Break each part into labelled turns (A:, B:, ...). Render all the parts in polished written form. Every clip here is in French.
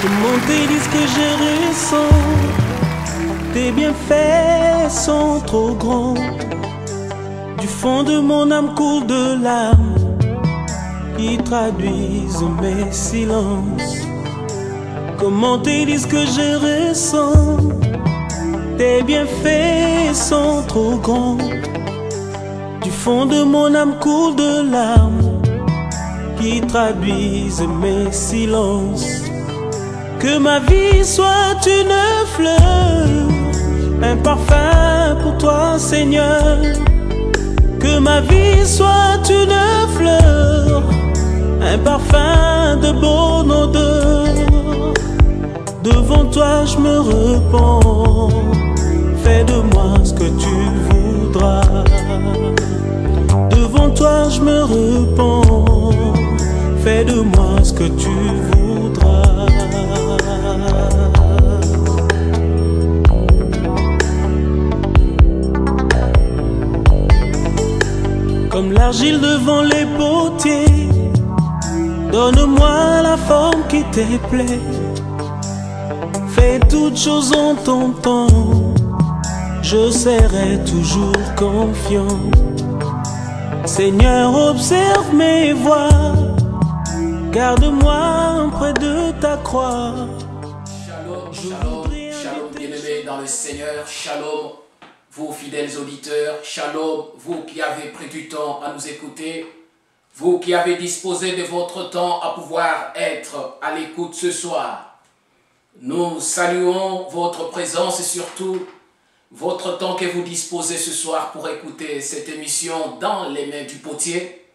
A: Comment tes disques que je ressens, tes bienfaits sont trop grands. Du fond de mon âme coule de larmes qui traduisent mes silences. Comment tes disques que je ressens, tes bienfaits sont trop grands. Du fond de mon âme coule de larmes qui traduisent mes silences. Que ma vie soit une fleur, un parfum pour toi, Seigneur. Que ma vie soit une fleur, un parfum de bonne odeur. Devant toi je me repens, fais de moi ce que tu voudras. Devant toi je me repens, fais de moi ce que tu voudras. Comme l'argile devant les potiers, donne-moi la forme qui te plaît. Fais toutes choses en ton temps, je serai toujours confiant. Seigneur, observe mes voies, garde-moi près de ta croix.
B: Shalom, shalom, shalom, bien-aimés dans le Seigneur, shalom, vous fidèles auditeurs, shalom, vous qui avez pris du temps à nous écouter, vous qui avez disposé de votre temps à pouvoir être à l'écoute ce soir. Nous saluons votre présence et surtout votre temps que vous disposez ce soir pour écouter cette émission dans les mains du potier.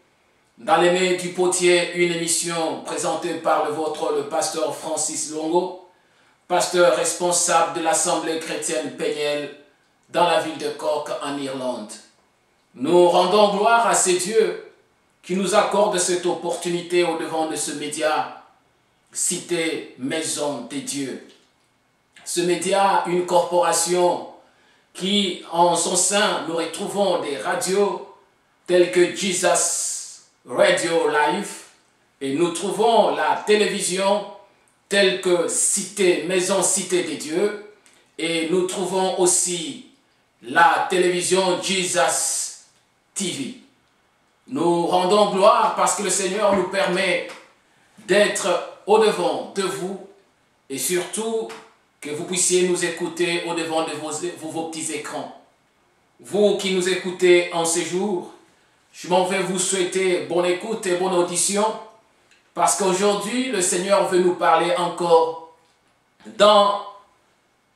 B: Dans les mains du potier, une émission présentée par le pasteur Francis Longo, pasteur responsable de l'Assemblée chrétienne Peniel dans la ville de Cork en Irlande. Nous rendons gloire à ces dieux qui nous accordent cette opportunité au devant de ce média, Cité Maison des Dieux. Ce média, une corporation qui, en son sein, nous retrouvons des radios telles que Jesus Radio Live, et nous trouvons la télévision telle que Cité Maison Cité des Dieux, et nous trouvons aussi la télévision Jesus TV. Nous rendons gloire parce que le Seigneur nous permet d'être au-devant de vous et surtout que vous puissiez nous écouter au-devant de vos petits écrans. Vous qui nous écoutez en ce jour, je m'en vais vous souhaiter bonne écoute et bonne audition parce qu'aujourd'hui, le Seigneur veut nous parler encore dans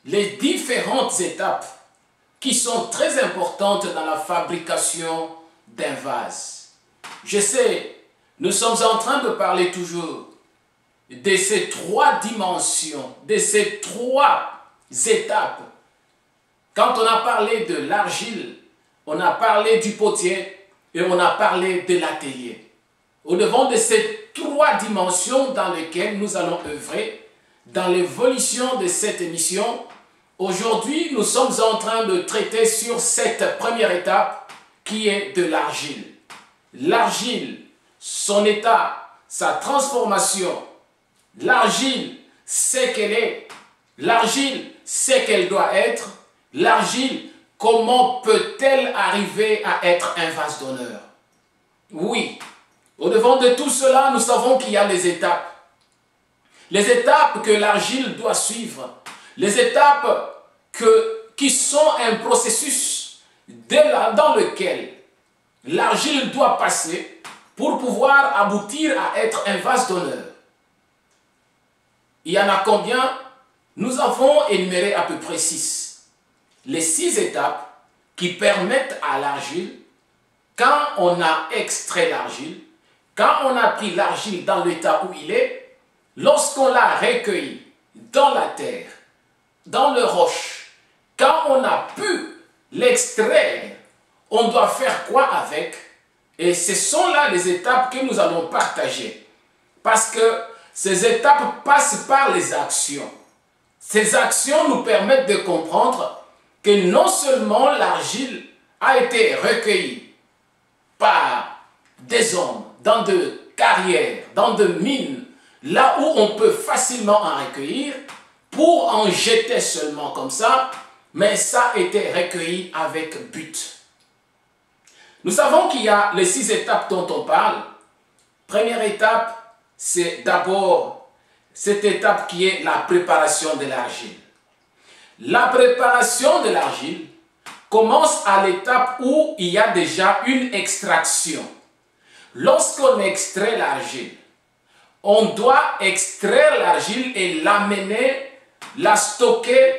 B: les différentes étapes qui sont très importantes dans la fabrication d'un vase. Je sais, nous sommes en train de parler toujours de ces trois dimensions, de ces trois étapes. Quand on a parlé de l'argile, on a parlé du potier et on a parlé de l'atelier. Au devant de ces trois dimensions dans lesquelles nous allons œuvrer dans l'évolution de cette émission, aujourd'hui nous sommes en train de traiter sur cette première étape qui est de l'argile. L'argile, son état, sa transformation. L'argile, c'est qu'elle est. L'argile, c'est qu'elle doit être. L'argile, comment peut-elle arriver à être un vase d'honneur? Oui, au-devant de tout cela, nous savons qu'il y a des étapes. Les étapes que l'argile doit suivre. Les étapes qui sont un processus dans lequel l'argile doit passer pour pouvoir aboutir à être un vase d'honneur. Il y en a combien? Nous avons énuméré à peu près 6. Les 6 étapes qui permettent à l'argile, quand on a extrait l'argile, quand on a pris l'argile dans l'état où il est, lorsqu'on l'a recueilli dans la terre, dans le roche, quand on a pu l'extraire, on doit faire quoi avec? Et ce sont là les étapes que nous allons partager. Parce que ces étapes passent par les actions. Ces actions nous permettent de comprendre que non seulement l'argile a été recueillie par des hommes dans de carrières, dans de mines, là où on peut facilement en recueillir, pour en jeter seulement comme ça, mais ça a été recueilli avec but. Nous savons qu'il y a les 6 étapes dont on parle. Première étape, c'est d'abord cette étape qui est la préparation de l'argile. La préparation de l'argile commence à l'étape où il y a déjà une extraction. Lorsqu'on extrait l'argile, on doit extraire l'argile et l'amener, la stocker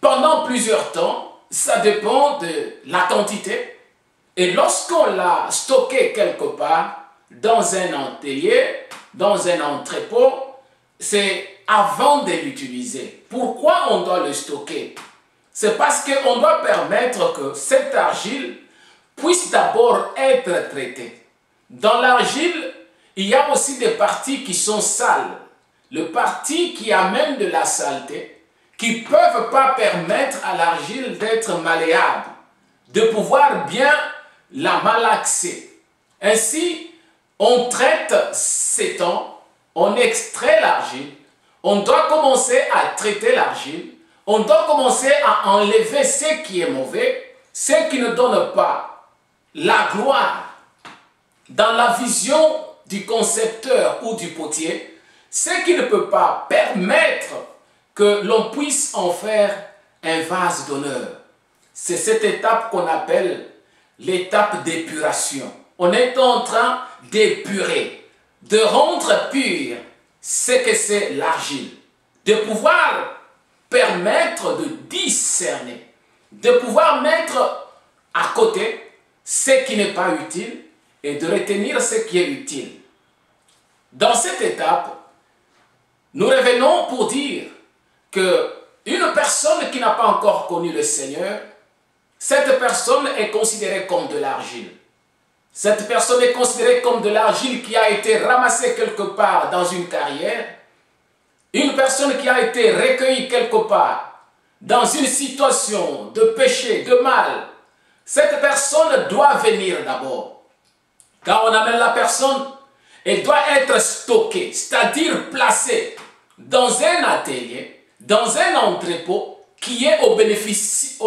B: pendant plusieurs temps. Ça dépend de la quantité. Et lorsqu'on l'a stocké quelque part, dans un enterrier, dans un entrepôt, c'est avant de l'utiliser. Pourquoi on doit le stocker? C'est parce qu'on doit permettre que cette argile puisse d'abord être traitée. Dans l'argile, il y a aussi des parties qui sont sales. Les parties qui amènent de la saleté, qui ne peuvent pas permettre à l'argile d'être malléable, de pouvoir bien la malaxer. Ainsi, on traite ces temps, on extrait l'argile, on doit commencer à traiter l'argile, on doit commencer à enlever ce qui est mauvais, ce qui ne donne pas la gloire. Dans la vision du concepteur ou du potier, ce qui ne peut pas permettre que l'on puisse en faire un vase d'honneur. C'est cette étape qu'on appelle l'étape d'épuration. On est en train d'épurer, de rendre pur ce que c'est l'argile, de pouvoir permettre de discerner, de pouvoir mettre à côté ce qui n'est pas utile et de retenir ce qui est utile. Dans cette étape, nous revenons pour dire qu'une personne qui n'a pas encore connu le Seigneur, cette personne est considérée comme de l'argile. Cette personne est considérée comme de l'argile qui a été ramassée quelque part dans une carrière. Une personne qui a été recueillie quelque part dans une situation de péché, de mal. Cette personne doit venir d'abord. Quand on amène la personne, elle doit être stockée, c'est-à-dire placée dans un atelier, dans un entrepôt qui est au bénéfice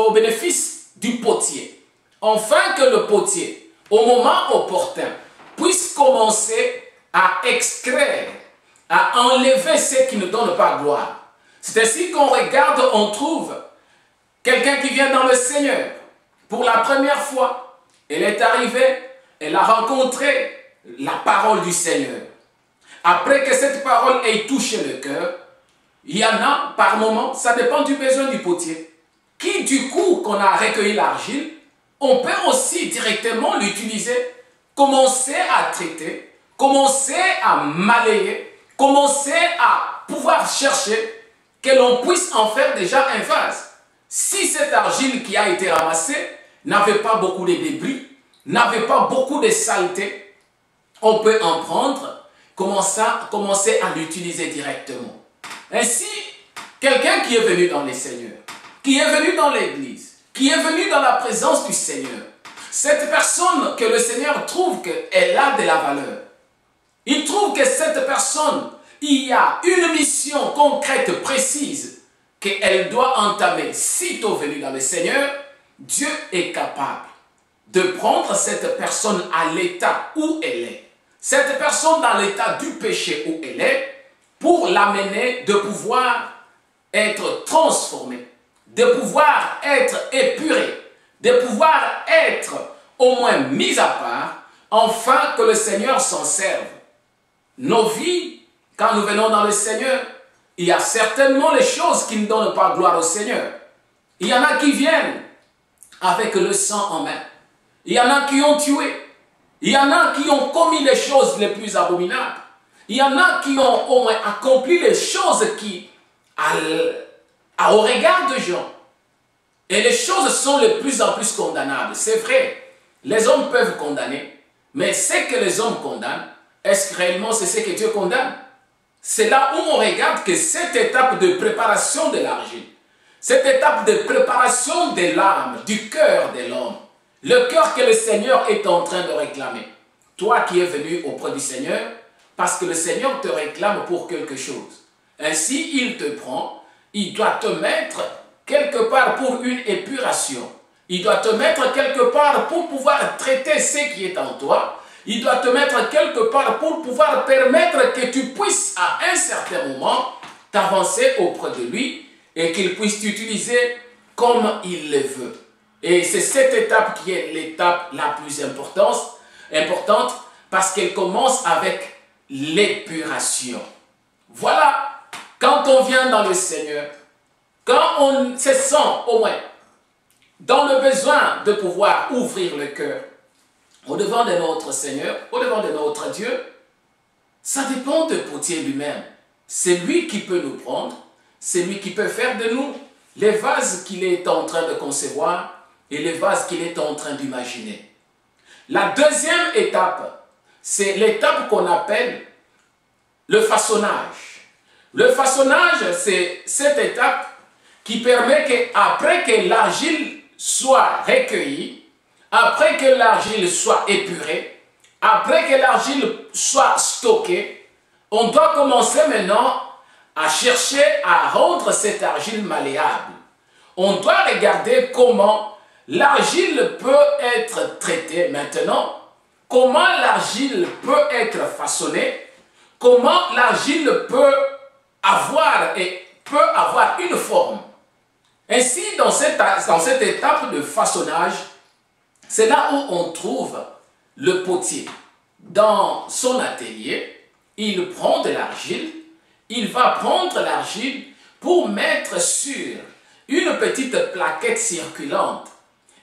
B: du potier. Afin que le potier, au moment opportun, puisse commencer à extraire, à enlever ce qui ne donne pas gloire. C'est ainsi qu'on regarde, on trouve quelqu'un qui vient dans le Seigneur. Pour la première fois, elle est arrivée, elle a rencontré la parole du Seigneur. Après que cette parole ait touché le cœur, il y en a par moment, ça dépend du besoin du potier, qui du coup qu'on a recueilli l'argile, on peut aussi directement l'utiliser, commencer à traiter, commencer à malayer, commencer à pouvoir chercher que l'on puisse en faire déjà un vase. Si cette argile qui a été ramassée n'avait pas beaucoup de débris, n'avait pas beaucoup de saleté, on peut en prendre, commencer à l'utiliser directement. Ainsi, quelqu'un qui est venu dans les Seigneurs, qui est venu dans l'église, qui est venu dans la présence du Seigneur, cette personne que le Seigneur trouve qu'elle a de la valeur, il trouve que cette personne, il y a une mission concrète, précise, qu'elle doit entamer. Sitôt venue dans le Seigneur, Dieu est capable de prendre cette personne à l'état où elle est, cette personne dans l'état du péché où elle est, pour l'amener de pouvoir être transformée, de pouvoir être épurée, de pouvoir être au moins mise à part, afin que le Seigneur s'en serve. Nos vies, quand nous venons dans le Seigneur, il y a certainement les choses qui ne donnent pas gloire au Seigneur. Il y en a qui viennent avec le sang en main. Il y en a qui ont tué. Il y en a qui ont commis les choses les plus abominables. Il y en a qui ont au moins accompli les choses qui, au regard de gens, et les choses sont de plus en plus condamnables. C'est vrai, les hommes peuvent condamner, mais ce que les hommes condamnent, est-ce que réellement c'est ce que Dieu condamne? C'est là où on regarde que cette étape de préparation de l'argile, cette étape de préparation de l'âme, du cœur de l'homme, le cœur que le Seigneur est en train de réclamer. Toi qui es venu auprès du Seigneur, parce que le Seigneur te réclame pour quelque chose. Ainsi, il te prend, il doit te mettre quelque part pour une épuration. Il doit te mettre quelque part pour pouvoir traiter ce qui est en toi. Il doit te mettre quelque part pour pouvoir permettre que tu puisses à un certain moment t'avancer auprès de lui et qu'il puisse t'utiliser comme il le veut. Et c'est cette étape qui est l'étape la plus importante parce qu'elle commence avec l'épuration. Voilà, quand on vient dans le Seigneur, quand on se sent au moins dans le besoin de pouvoir ouvrir le cœur au devant de notre Seigneur, au devant de notre Dieu, ça dépend du potier lui-même. C'est lui qui peut nous prendre, c'est lui qui peut faire de nous les vases qu'il est en train de concevoir et les vases qu'il est en train d'imaginer. La deuxième étape, c'est l'étape qu'on appelle le façonnage. Le façonnage, c'est cette étape qui permet qu'après que l'argile soit recueillie, après que l'argile soit épurée, après que l'argile soit stockée, on doit commencer maintenant à chercher à rendre cette argile malléable. On doit regarder comment l'argile peut être traitée maintenant, comment l'argile peut être façonnée, comment l'argile peut avoir une forme. Ainsi, dans cette étape de façonnage, c'est là où on trouve le potier. Dans son atelier, il prend de l'argile, il va prendre l'argile pour mettre sur une petite plaquette circulante.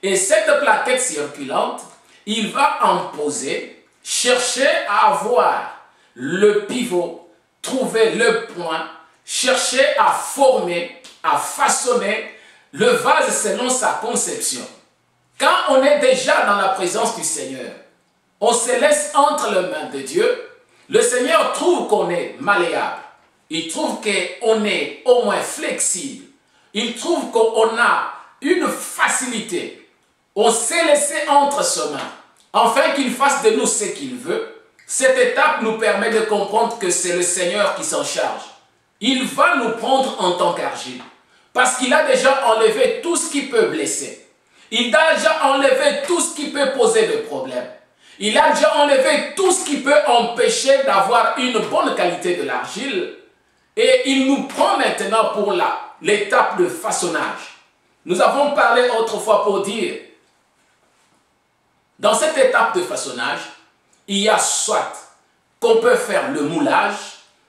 B: Et cette plaquette circulante, il va en poser, chercher à avoir le pivot, trouver le point, chercher à former, à façonner le vase selon sa conception. Quand on est déjà dans la présence du Seigneur, on se laisse entre les mains de Dieu, le Seigneur trouve qu'on est malléable, il trouve qu'on est au moins flexible, il trouve qu'on a une facilité. On s'est laissé entre ses mains, afin qu'il fasse de nous ce qu'il veut. Cette étape nous permet de comprendre que c'est le Seigneur qui s'en charge. Il va nous prendre en tant qu'argile, parce qu'il a déjà enlevé tout ce qui peut blesser. Il a déjà enlevé tout ce qui peut poser des problèmes. Il a déjà enlevé tout ce qui peut empêcher d'avoir une bonne qualité de l'argile. Et il nous prend maintenant pour l'étape de façonnage. Nous avons parlé autrefois pour dire, dans cette étape de façonnage, il y a soit qu'on peut faire le moulage,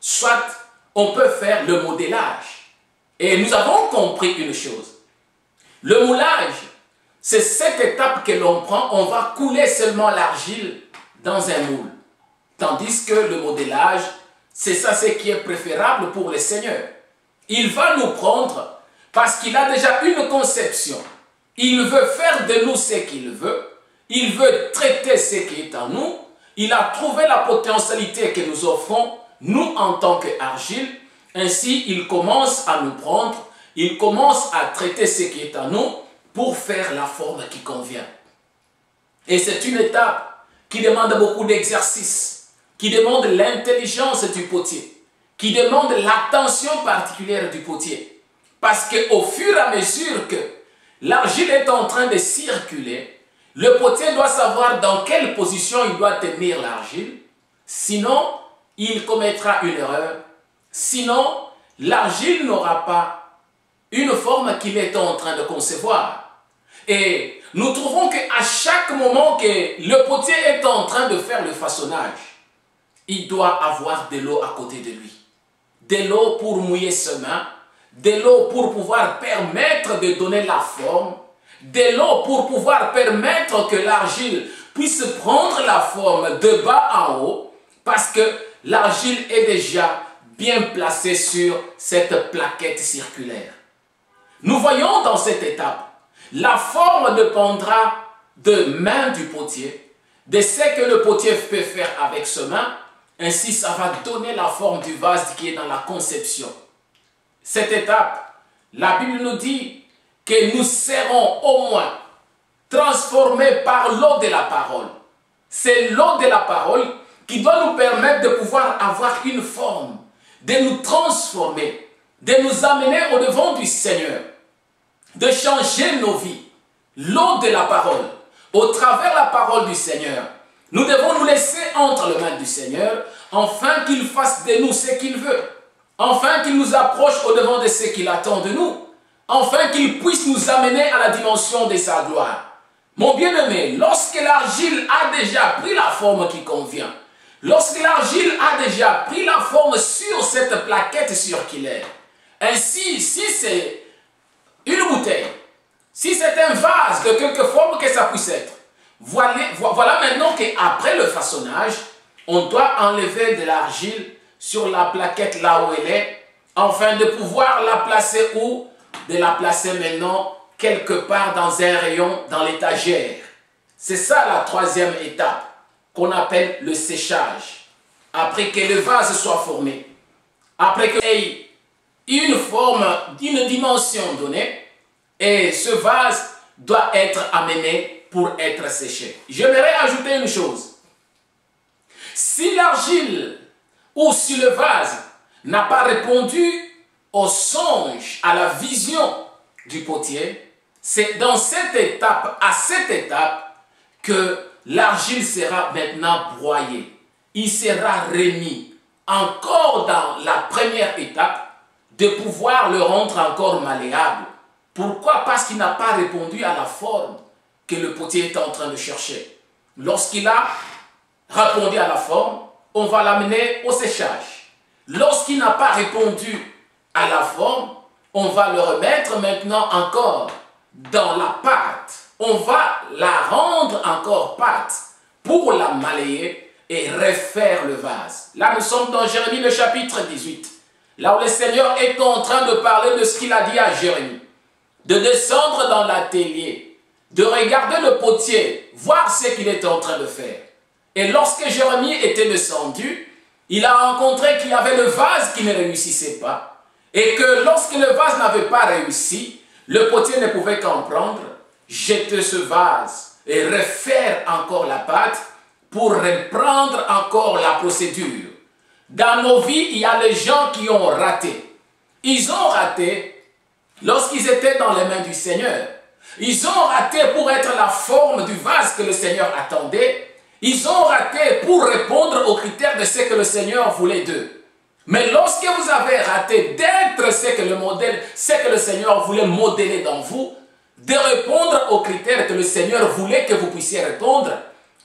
B: soit on peut faire le modélage. Et nous avons compris une chose. Le moulage, c'est cette étape que l'on prend, on va couler seulement l'argile dans un moule. Tandis que le modélage, c'est ça ce qui est préférable pour le Seigneur. Il va nous prendre parce qu'il a déjà une conception. Il veut faire de nous ce qu'il veut. Il veut traiter ce qui est en nous. Il a trouvé la potentialité que nous offrons, nous en tant qu'argile. Ainsi, il commence à nous prendre. Il commence à traiter ce qui est en nous pour faire la forme qui convient. Et c'est une étape qui demande beaucoup d'exercice, qui demande l'intelligence du potier, qui demande l'attention particulière du potier. Parce qu'au fur et à mesure que l'argile est en train de circuler, le potier doit savoir dans quelle position il doit tenir l'argile. Sinon, il commettra une erreur. Sinon, l'argile n'aura pas une forme qu'il est en train de concevoir. Et nous trouvons qu'à chaque moment que le potier est en train de faire le façonnage, il doit avoir de l'eau à côté de lui. De l'eau pour mouiller ses mains, de l'eau pour pouvoir permettre de donner la forme, de l'eau pour pouvoir permettre que l'argile puisse prendre la forme de bas en haut, parce que l'argile est déjà bien placée sur cette plaquette circulaire. Nous voyons dans cette étape, la forme dépendra de main du potier, de ce que le potier peut faire avec ses mains. Ainsi, ça va donner la forme du vase qui est dans la conception. Cette étape, la Bible nous dit que nous serons au moins transformés par l'eau de la parole. C'est l'eau de la parole qui doit nous permettre de pouvoir avoir une forme, de nous transformer, de nous amener au devant du Seigneur, de changer nos vies. L'eau de la parole, au travers la parole du Seigneur, nous devons nous laisser entre les mains du Seigneur, afin qu'il fasse de nous ce qu'il veut, afin qu'il nous approche au devant de ce qu'il attend de nous, afin qu'il puisse nous amener à la dimension de sa gloire. Mon bien-aimé, lorsque l'argile a déjà pris la forme qui convient, lorsque l'argile a déjà pris la forme sur cette plaquette circulaire, ainsi, si c'est une bouteille, si c'est un vase de quelque forme que ça puisse être, voilà maintenant qu'après le façonnage, on doit enlever de l'argile sur la plaquette là où elle est, afin de pouvoir la placer où? De la placer maintenant quelque part dans un rayon, dans l'étagère. C'est ça la troisième étape qu'on appelle le séchage. Après que le vase soit formé, après qu'il ait une forme, une dimension donnée, et ce vase doit être amené pour être séché. J'aimerais ajouter une chose. Si l'argile ou si le vase n'a pas répondu au songe, à la vision du potier, c'est dans cette étape, à cette étape, que l'argile sera maintenant broyée. Il sera remis encore dans la première étape de pouvoir le rendre encore malléable. Pourquoi? Parce qu'il n'a pas répondu à la forme que le potier est en train de chercher. Lorsqu'il a répondu à la forme, on va l'amener au séchage. Lorsqu'il n'a pas répondu à la forme, on va le remettre maintenant encore dans la pâte. On va la rendre encore pâte pour la malayer et refaire le vase. Là, nous sommes dans Jérémie le chapitre 18. Là où le Seigneur est en train de parler de ce qu'il a dit à Jérémie. De descendre dans l'atelier, de regarder le potier, voir ce qu'il est en train de faire. Et lorsque Jérémie était descendu, il a rencontré qu'il y avait le vase qui ne réussissait pas. Et que lorsque le vase n'avait pas réussi, le potier ne pouvait qu'en prendre, jeter ce vase et refaire encore la pâte pour reprendre encore la procédure. Dans nos vies, il y a des gens qui ont raté. Ils ont raté lorsqu'ils étaient dans les mains du Seigneur. Ils ont raté pour être la forme du vase que le Seigneur attendait. Ils ont raté pour répondre aux critères de ce que le Seigneur voulait d'eux. Mais lorsque vous avez raté d'être ce que le Seigneur voulait modeler dans vous, de répondre aux critères que le Seigneur voulait que vous puissiez répondre,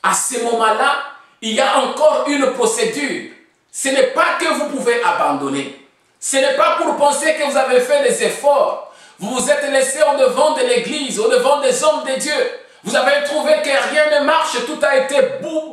B: à ce moment-là, il y a encore une procédure. Ce n'est pas que vous pouvez abandonner. Ce n'est pas pour penser que vous avez fait des efforts. Vous vous êtes laissé au devant de l'Église, au devant des hommes de Dieu. Vous avez trouvé que rien ne marche, tout a été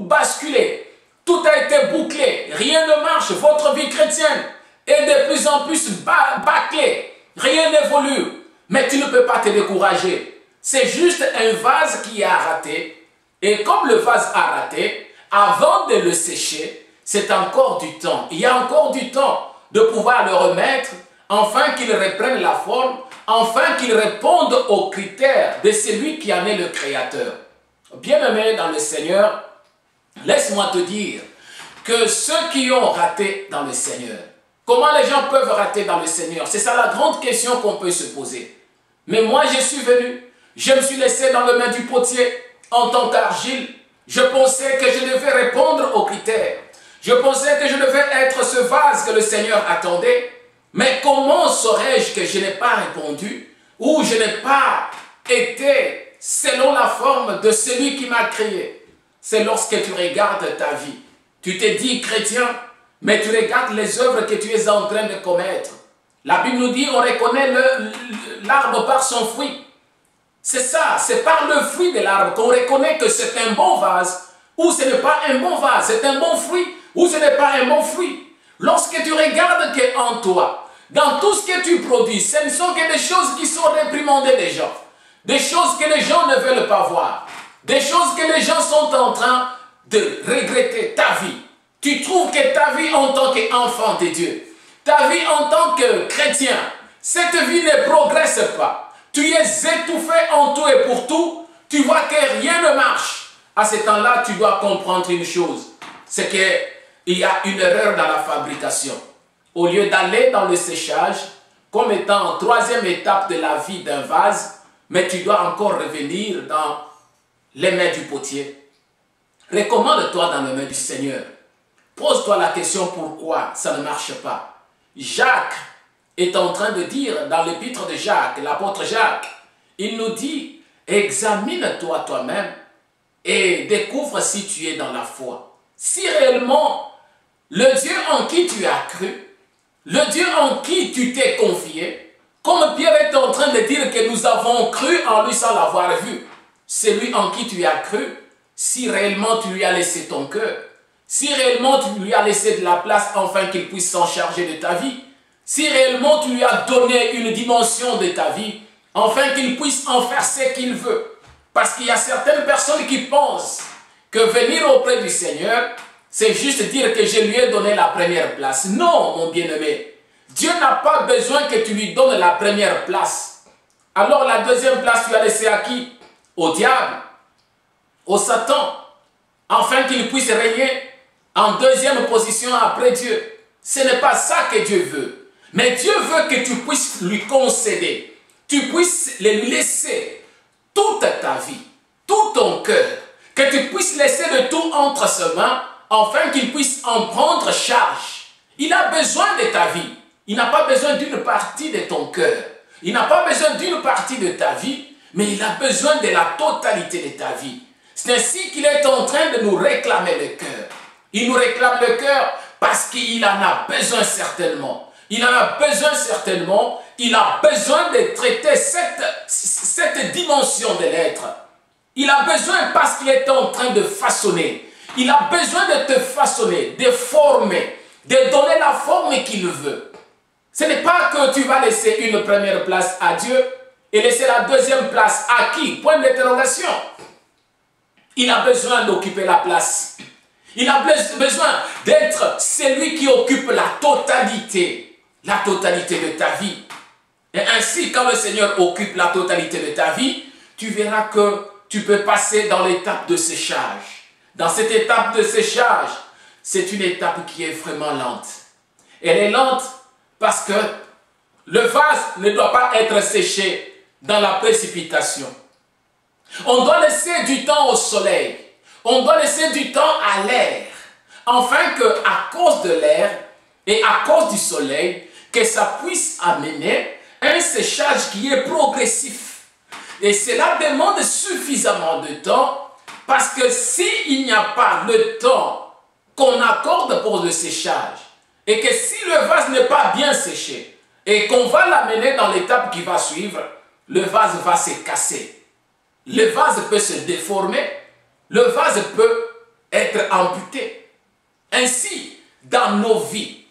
B: basculé. Tout a été bouclé, rien ne marche, votre vie chrétienne est de plus en plus bâclée, rien n'évolue, mais tu ne peux pas te décourager. C'est juste un vase qui a raté, et comme le vase a raté, avant de le sécher, c'est encore du temps. Il y a encore du temps de pouvoir le remettre, afin qu'il reprenne la forme, afin qu'il réponde aux critères de celui qui en est le créateur. Bien-aimé dans le Seigneur, laisse-moi te dire que ceux qui ont raté dans le Seigneur, comment les gens peuvent rater dans le Seigneur? C'est ça la grande question qu'on peut se poser. Mais moi, je suis venu, je me suis laissé dans les mains du potier en tant qu'argile. Je pensais que je devais répondre aux critères. Je pensais que je devais être ce vase que le Seigneur attendait. Mais comment saurais-je que je n'ai pas répondu ou je n'ai pas été selon la forme de celui qui m'a créé? C'est lorsque tu regardes ta vie. Tu te dis chrétien, mais tu regardes les œuvres que tu es en train de commettre. La Bible nous dit, on reconnaît l'arbre par son fruit. C'est ça, c'est par le fruit de l'arbre qu'on reconnaît que c'est un bon vase ou ce n'est pas un bon vase, c'est un bon fruit ou ce n'est pas un bon fruit. Lorsque tu regardes qu'en toi, dans tout ce que tu produis, ce ne sont que des choses qui sont réprimandées des gens, des choses que les gens ne veulent pas voir, des choses que les gens sont en train de regretter. Ta vie, tu trouves que ta vie en tant qu'enfant de Dieu, ta vie en tant que chrétien, cette vie ne progresse pas. Tu es étouffé en tout et pour tout, tu vois que rien ne marche. À ce temps-là, tu dois comprendre une chose, c'est que il y a une erreur dans la fabrication. Au lieu d'aller dans le séchage, comme étant en troisième étape de la vie d'un vase, mais tu dois encore revenir dans les mains du potier. Recommande-toi dans les mains du Seigneur. Pose-toi la question pourquoi ça ne marche pas. Jacques est en train de dire dans l'épître de Jacques, l'apôtre Jacques, il nous dit, examine-toi toi-même et découvre si tu es dans la foi. Si réellement le Dieu en qui tu as cru, le Dieu en qui tu t'es confié, comme Pierre est en train de dire que nous avons cru en lui sans l'avoir vu, celui en qui tu as cru, si réellement tu lui as laissé ton cœur, si réellement tu lui as laissé de la place afin qu'il puisse s'en charger de ta vie, si réellement tu lui as donné une dimension de ta vie, afin qu'il puisse en faire ce qu'il veut. Parce qu'il y a certaines personnes qui pensent que venir auprès du Seigneur, c'est juste dire que je lui ai donné la première place. Non, mon bien-aimé. Dieu n'a pas besoin que tu lui donnes la première place. Alors la deuxième place, tu as laissé à qui? Au diable, au Satan, afin qu'il puisse régner en deuxième position après Dieu. Ce n'est pas ça que Dieu veut. Mais Dieu veut que tu puisses lui concéder. Tu puisses lui laisser toute ta vie, tout ton cœur. Que tu puisses laisser de tout entre ses mains, afin qu'il puisse en prendre charge. Il a besoin de ta vie. Il n'a pas besoin d'une partie de ton cœur. Il n'a pas besoin d'une partie de ta vie, mais il a besoin de la totalité de ta vie. C'est ainsi qu'il est en train de nous réclamer le cœur. Il nous réclame le cœur parce qu'il en a besoin certainement. Il en a besoin certainement. Il a besoin de traiter cette dimension de l'être. Il a besoin parce qu'il est en train de façonner. Il a besoin de te façonner, de former, de donner la forme qu'il veut. Ce n'est pas que tu vas laisser une première place à Dieu et laisser la deuxième place à qui? Point d'interrogation. Il a besoin d'occuper la place. Il a besoin d'être celui qui occupe la totalité de ta vie. Et ainsi, quand le Seigneur occupe la totalité de ta vie, tu verras que tu peux passer dans l'étape de séchage. Dans cette étape de séchage, c'est une étape qui est vraiment lente. Elle est lente parce que le vase ne doit pas être séché dans la précipitation. On doit laisser du temps au soleil. On doit laisser du temps à l'air. Afin qu'à cause de l'air et à cause du soleil, que ça puisse amener un séchage qui est progressif. Et cela demande suffisamment de temps parce que s'il n'y a pas le temps qu'on accorde pour le séchage et que si le vase n'est pas bien séché et qu'on va l'amener dans l'étape qui va suivre, le vase va se casser. Le vase peut se déformer, le vase peut être amputé. Ainsi, dans nos vies,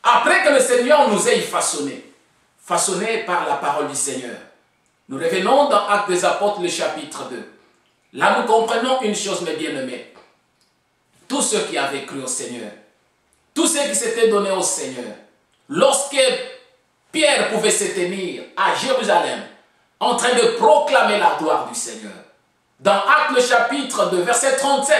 B: après que le Seigneur nous ait façonnés par la parole du Seigneur, nous revenons dans Actes des Apôtres, le chapitre 2. Là, nous comprenons une chose, mes bien-aimés. Tous ceux qui avaient cru au Seigneur, tous ceux qui s'étaient donnés au Seigneur, lorsque Pierre pouvait se tenir à Jérusalem, en train de proclamer la gloire du Seigneur. Dans Actes le chapitre 2, verset 37,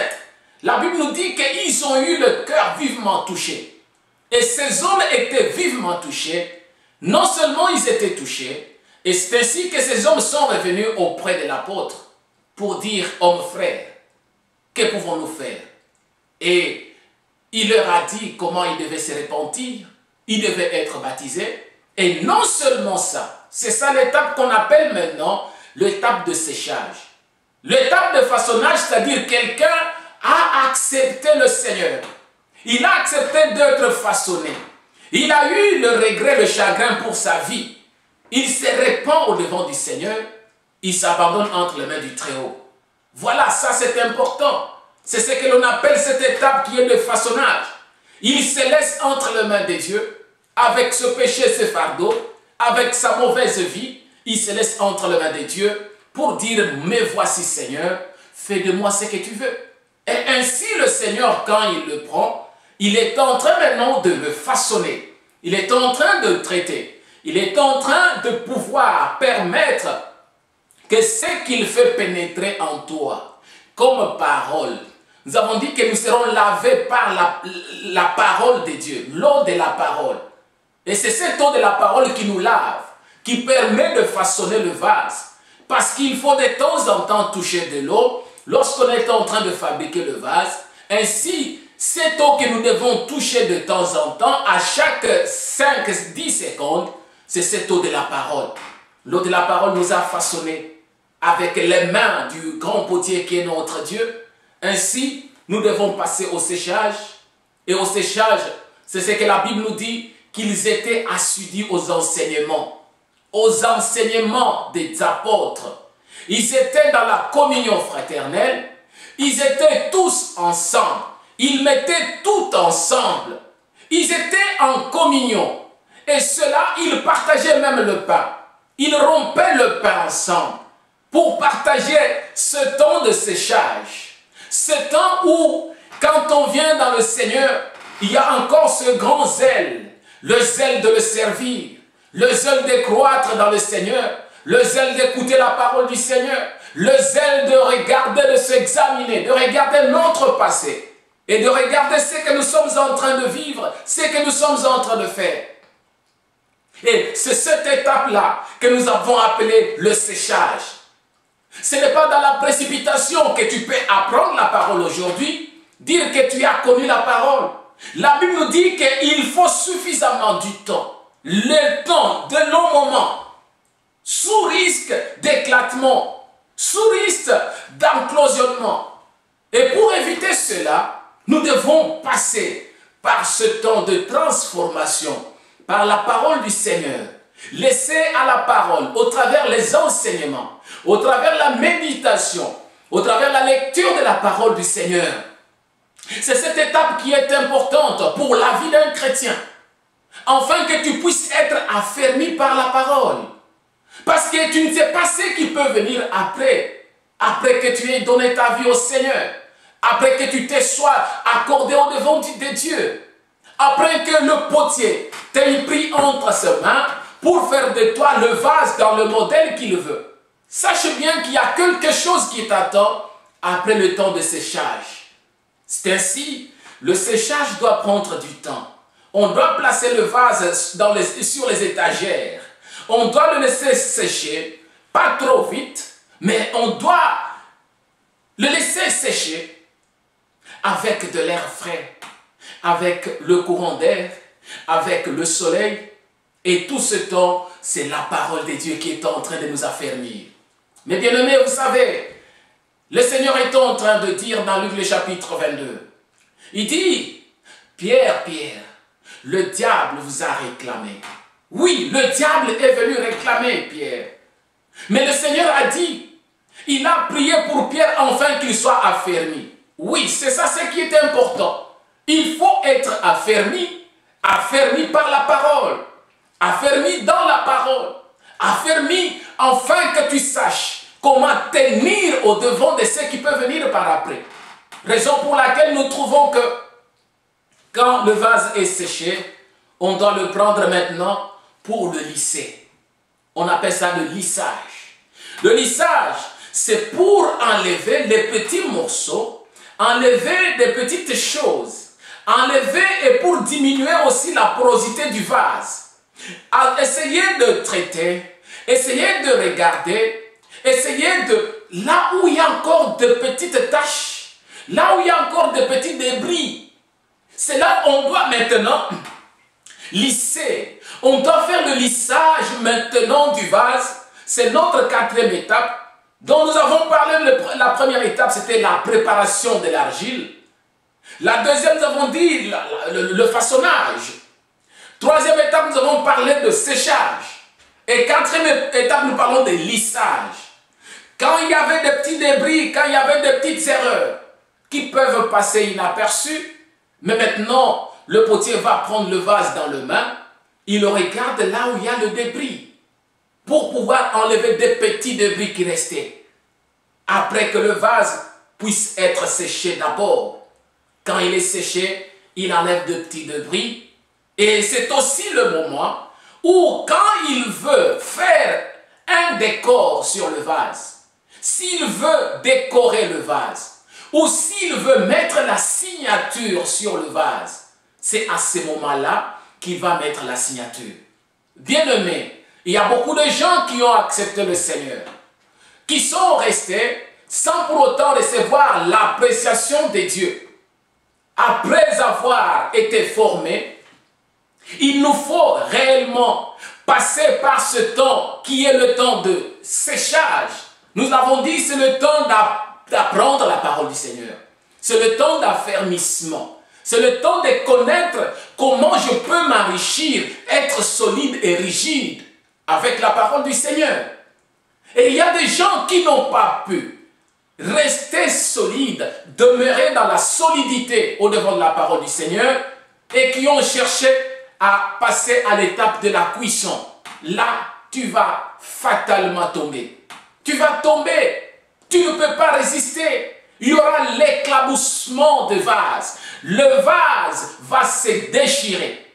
B: la Bible nous dit qu'ils ont eu le cœur vivement touché. Et ces hommes étaient vivement touchés. Non seulement ils étaient touchés, et c'est ainsi que ces hommes sont revenus auprès de l'apôtre pour dire, hommes frères, que pouvons-nous faire? Et il leur a dit comment ils devaient se repentir, ils devaient être baptisés. Et non seulement ça, c'est ça l'étape qu'on appelle maintenant l'étape de séchage. L'étape de façonnage, c'est-à-dire quelqu'un a accepté le Seigneur. Il a accepté d'être façonné. Il a eu le regret, le chagrin pour sa vie. Il se répand au devant du Seigneur. Il s'abandonne entre les mains du Très-Haut. Voilà, ça c'est important. C'est ce que l'on appelle cette étape qui est le façonnage. Il se laisse entre les mains de Dieu, avec ce péché, ce fardeau, avec sa mauvaise vie. Il se laisse entre les mains de Dieu pour dire, mais voici Seigneur, fais de moi ce que tu veux. Et ainsi le Seigneur, quand il le prend, il est en train maintenant de le façonner. Il est en train de le traiter. Il est en train de pouvoir permettre que ce qu'il fait pénétrer en toi, comme parole, Nous avons dit que nous serons lavés par la parole de Dieu, l'eau de la parole. Et c'est cette eau de la parole qui nous lave, qui permet de façonner le vase. Parce qu'il faut de temps en temps toucher de l'eau lorsqu'on est en train de fabriquer le vase. Ainsi, cette eau que nous devons toucher de temps en temps, à chaque 5-10 secondes, c'est cette eau de la parole. L'eau de la parole nous a façonnés avec les mains du grand potier qui est notre Dieu. Ainsi, nous devons passer au séchage. Et au séchage, c'est ce que la Bible nous dit, qu'ils étaient assidus aux enseignements des apôtres. Ils étaient dans la communion fraternelle. Ils étaient tous ensemble. Ils mettaient tout ensemble. Ils étaient en communion. Et cela, ils partageaient même le pain. Ils rompaient le pain ensemble pour partager ce temps de séchage. Ce temps où, quand on vient dans le Seigneur, il y a encore ce grand zèle. Le zèle de le servir. Le zèle de croître dans le Seigneur. Le zèle d'écouter la parole du Seigneur. Le zèle de regarder, de s'examiner, de regarder notre passé. Et de regarder ce que nous sommes en train de vivre, ce que nous sommes en train de faire. Et c'est cette étape-là que nous avons appelée le séchage. Ce n'est pas dans la précipitation que tu peux apprendre la parole aujourd'hui, dire que tu as connu la parole. La Bible nous dit qu'il faut suffisamment du temps, le temps de longs moments, sous risque d'éclatement, sous risque d'implosionnement. Et pour éviter cela, nous devons passer par ce temps de transformation, par la parole du Seigneur. Laisser à la parole, au travers les enseignements, au travers la méditation, au travers la lecture de la parole du Seigneur. C'est cette étape qui est importante pour la vie d'un chrétien, afin que tu puisses être affermi par la parole. Parce que tu ne sais pas ce qui peut venir après que tu aies donné ta vie au Seigneur, après que tu te sois accordé au devant de Dieu, après que le potier t'ait pris entre ses mains pour faire de toi le vase dans le modèle qu'il veut. Sache bien qu'il y a quelque chose qui t'attend après le temps de séchage. C'est ainsi, le séchage doit prendre du temps. On doit placer le vase sur les étagères. On doit le laisser sécher, pas trop vite, mais on doit le laisser sécher avec de l'air frais, avec le courant d'air, avec le soleil. Et tout ce temps, c'est la parole de Dieu qui est en train de nous affermir. Mais bien aimés, vous savez, le Seigneur est en train de dire dans Luc le chapitre 22, il dit, Pierre, Pierre, le diable vous a réclamé. Oui, le diable est venu réclamer Pierre. Mais le Seigneur a dit, il a prié pour Pierre afin qu'il soit affermi. Oui, c'est ça ce qui est important. Il faut être affermi, affermi par la parole, affermi dans la parole, affermi afin que tu saches comment tenir au devant de ce qui peut venir par après. Raison pour laquelle nous trouvons que quand le vase est séché, on doit le prendre maintenant pour le lisser. On appelle ça le lissage. Le lissage, c'est pour enlever les petits morceaux, enlever des petites choses, enlever et pour diminuer aussi la porosité du vase. Essayer de traiter, essayer de regarder, essayer de... Là où il y a encore de petites taches, là où il y a encore de petits débris, c'est là qu'on doit maintenant lisser. On doit faire le lissage maintenant du vase. C'est notre quatrième étape dont nous avons parlé. La première étape, c'était la préparation de l'argile. La deuxième, nous avons dit le façonnage. Troisième étape, nous avons parlé de séchage. Et quatrième étape, nous parlons de lissage. Quand il y avait des petits débris, quand il y avait des petites erreurs qui peuvent passer inaperçues, mais maintenant, le potier va prendre le vase dans le main, il regarde là où il y a le débris pour pouvoir enlever des petits débris qui restaient. Après que le vase puisse être séché d'abord. Quand il est séché, il enlève de petits débris. Et c'est aussi le moment où quand il veut faire un décor sur le vase, s'il veut décorer le vase, ou s'il veut mettre la signature sur le vase, c'est à ce moment-là qu'il va mettre la signature. Bien-aimés, il y a beaucoup de gens qui ont accepté le Seigneur, qui sont restés sans pour autant recevoir l'appréciation de Dieu. Après avoir été formés, il nous faut réellement passer par ce temps qui est le temps de séchage. Nous avons dit c'est le temps d'apprendre la parole du Seigneur. C'est le temps d'affermissement. C'est le temps de connaître comment je peux m'enrichir, être solide et rigide avec la parole du Seigneur. Et il y a des gens qui n'ont pas pu rester solides, demeurer dans la solidité au-devant de la parole du Seigneur et qui ont cherché à passer à l'étape de la cuisson. Là, tu vas fatalement tomber. Tu vas tomber. Tu ne peux pas résister. Il y aura l'éclaboussement de vase. Le vase va se déchirer.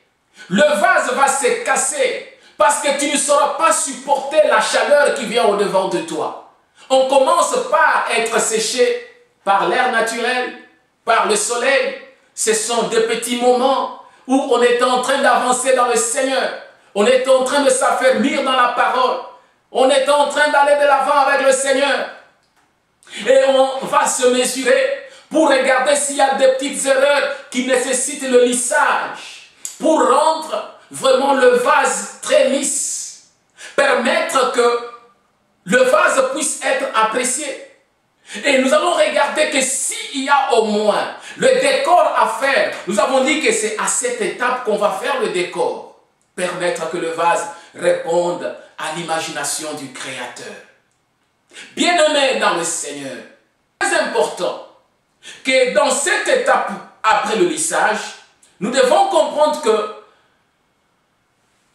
B: Le vase va se casser parce que tu ne sauras pas supporter la chaleur qui vient au-devant de toi. On commence par être séché par l'air naturel, par le soleil. Ce sont des petits moments où on est en train d'avancer dans le Seigneur. On est en train de s'affermir dans la parole. On est en train d'aller de l'avant avec le Seigneur. Et on va se mesurer pour regarder s'il y a des petites erreurs qui nécessitent le lissage. Pour rendre vraiment le vase très lisse. Permettre que le vase puisse être apprécié. Et nous allons regarder que s'il y a au moins le décor à faire, nous avons dit que c'est à cette étape qu'on va faire le décor. Permettre que le vase réponde à l'imagination du Créateur. Bien-aimés dans le Seigneur, c'est important que dans cette étape après le lissage, nous devons comprendre que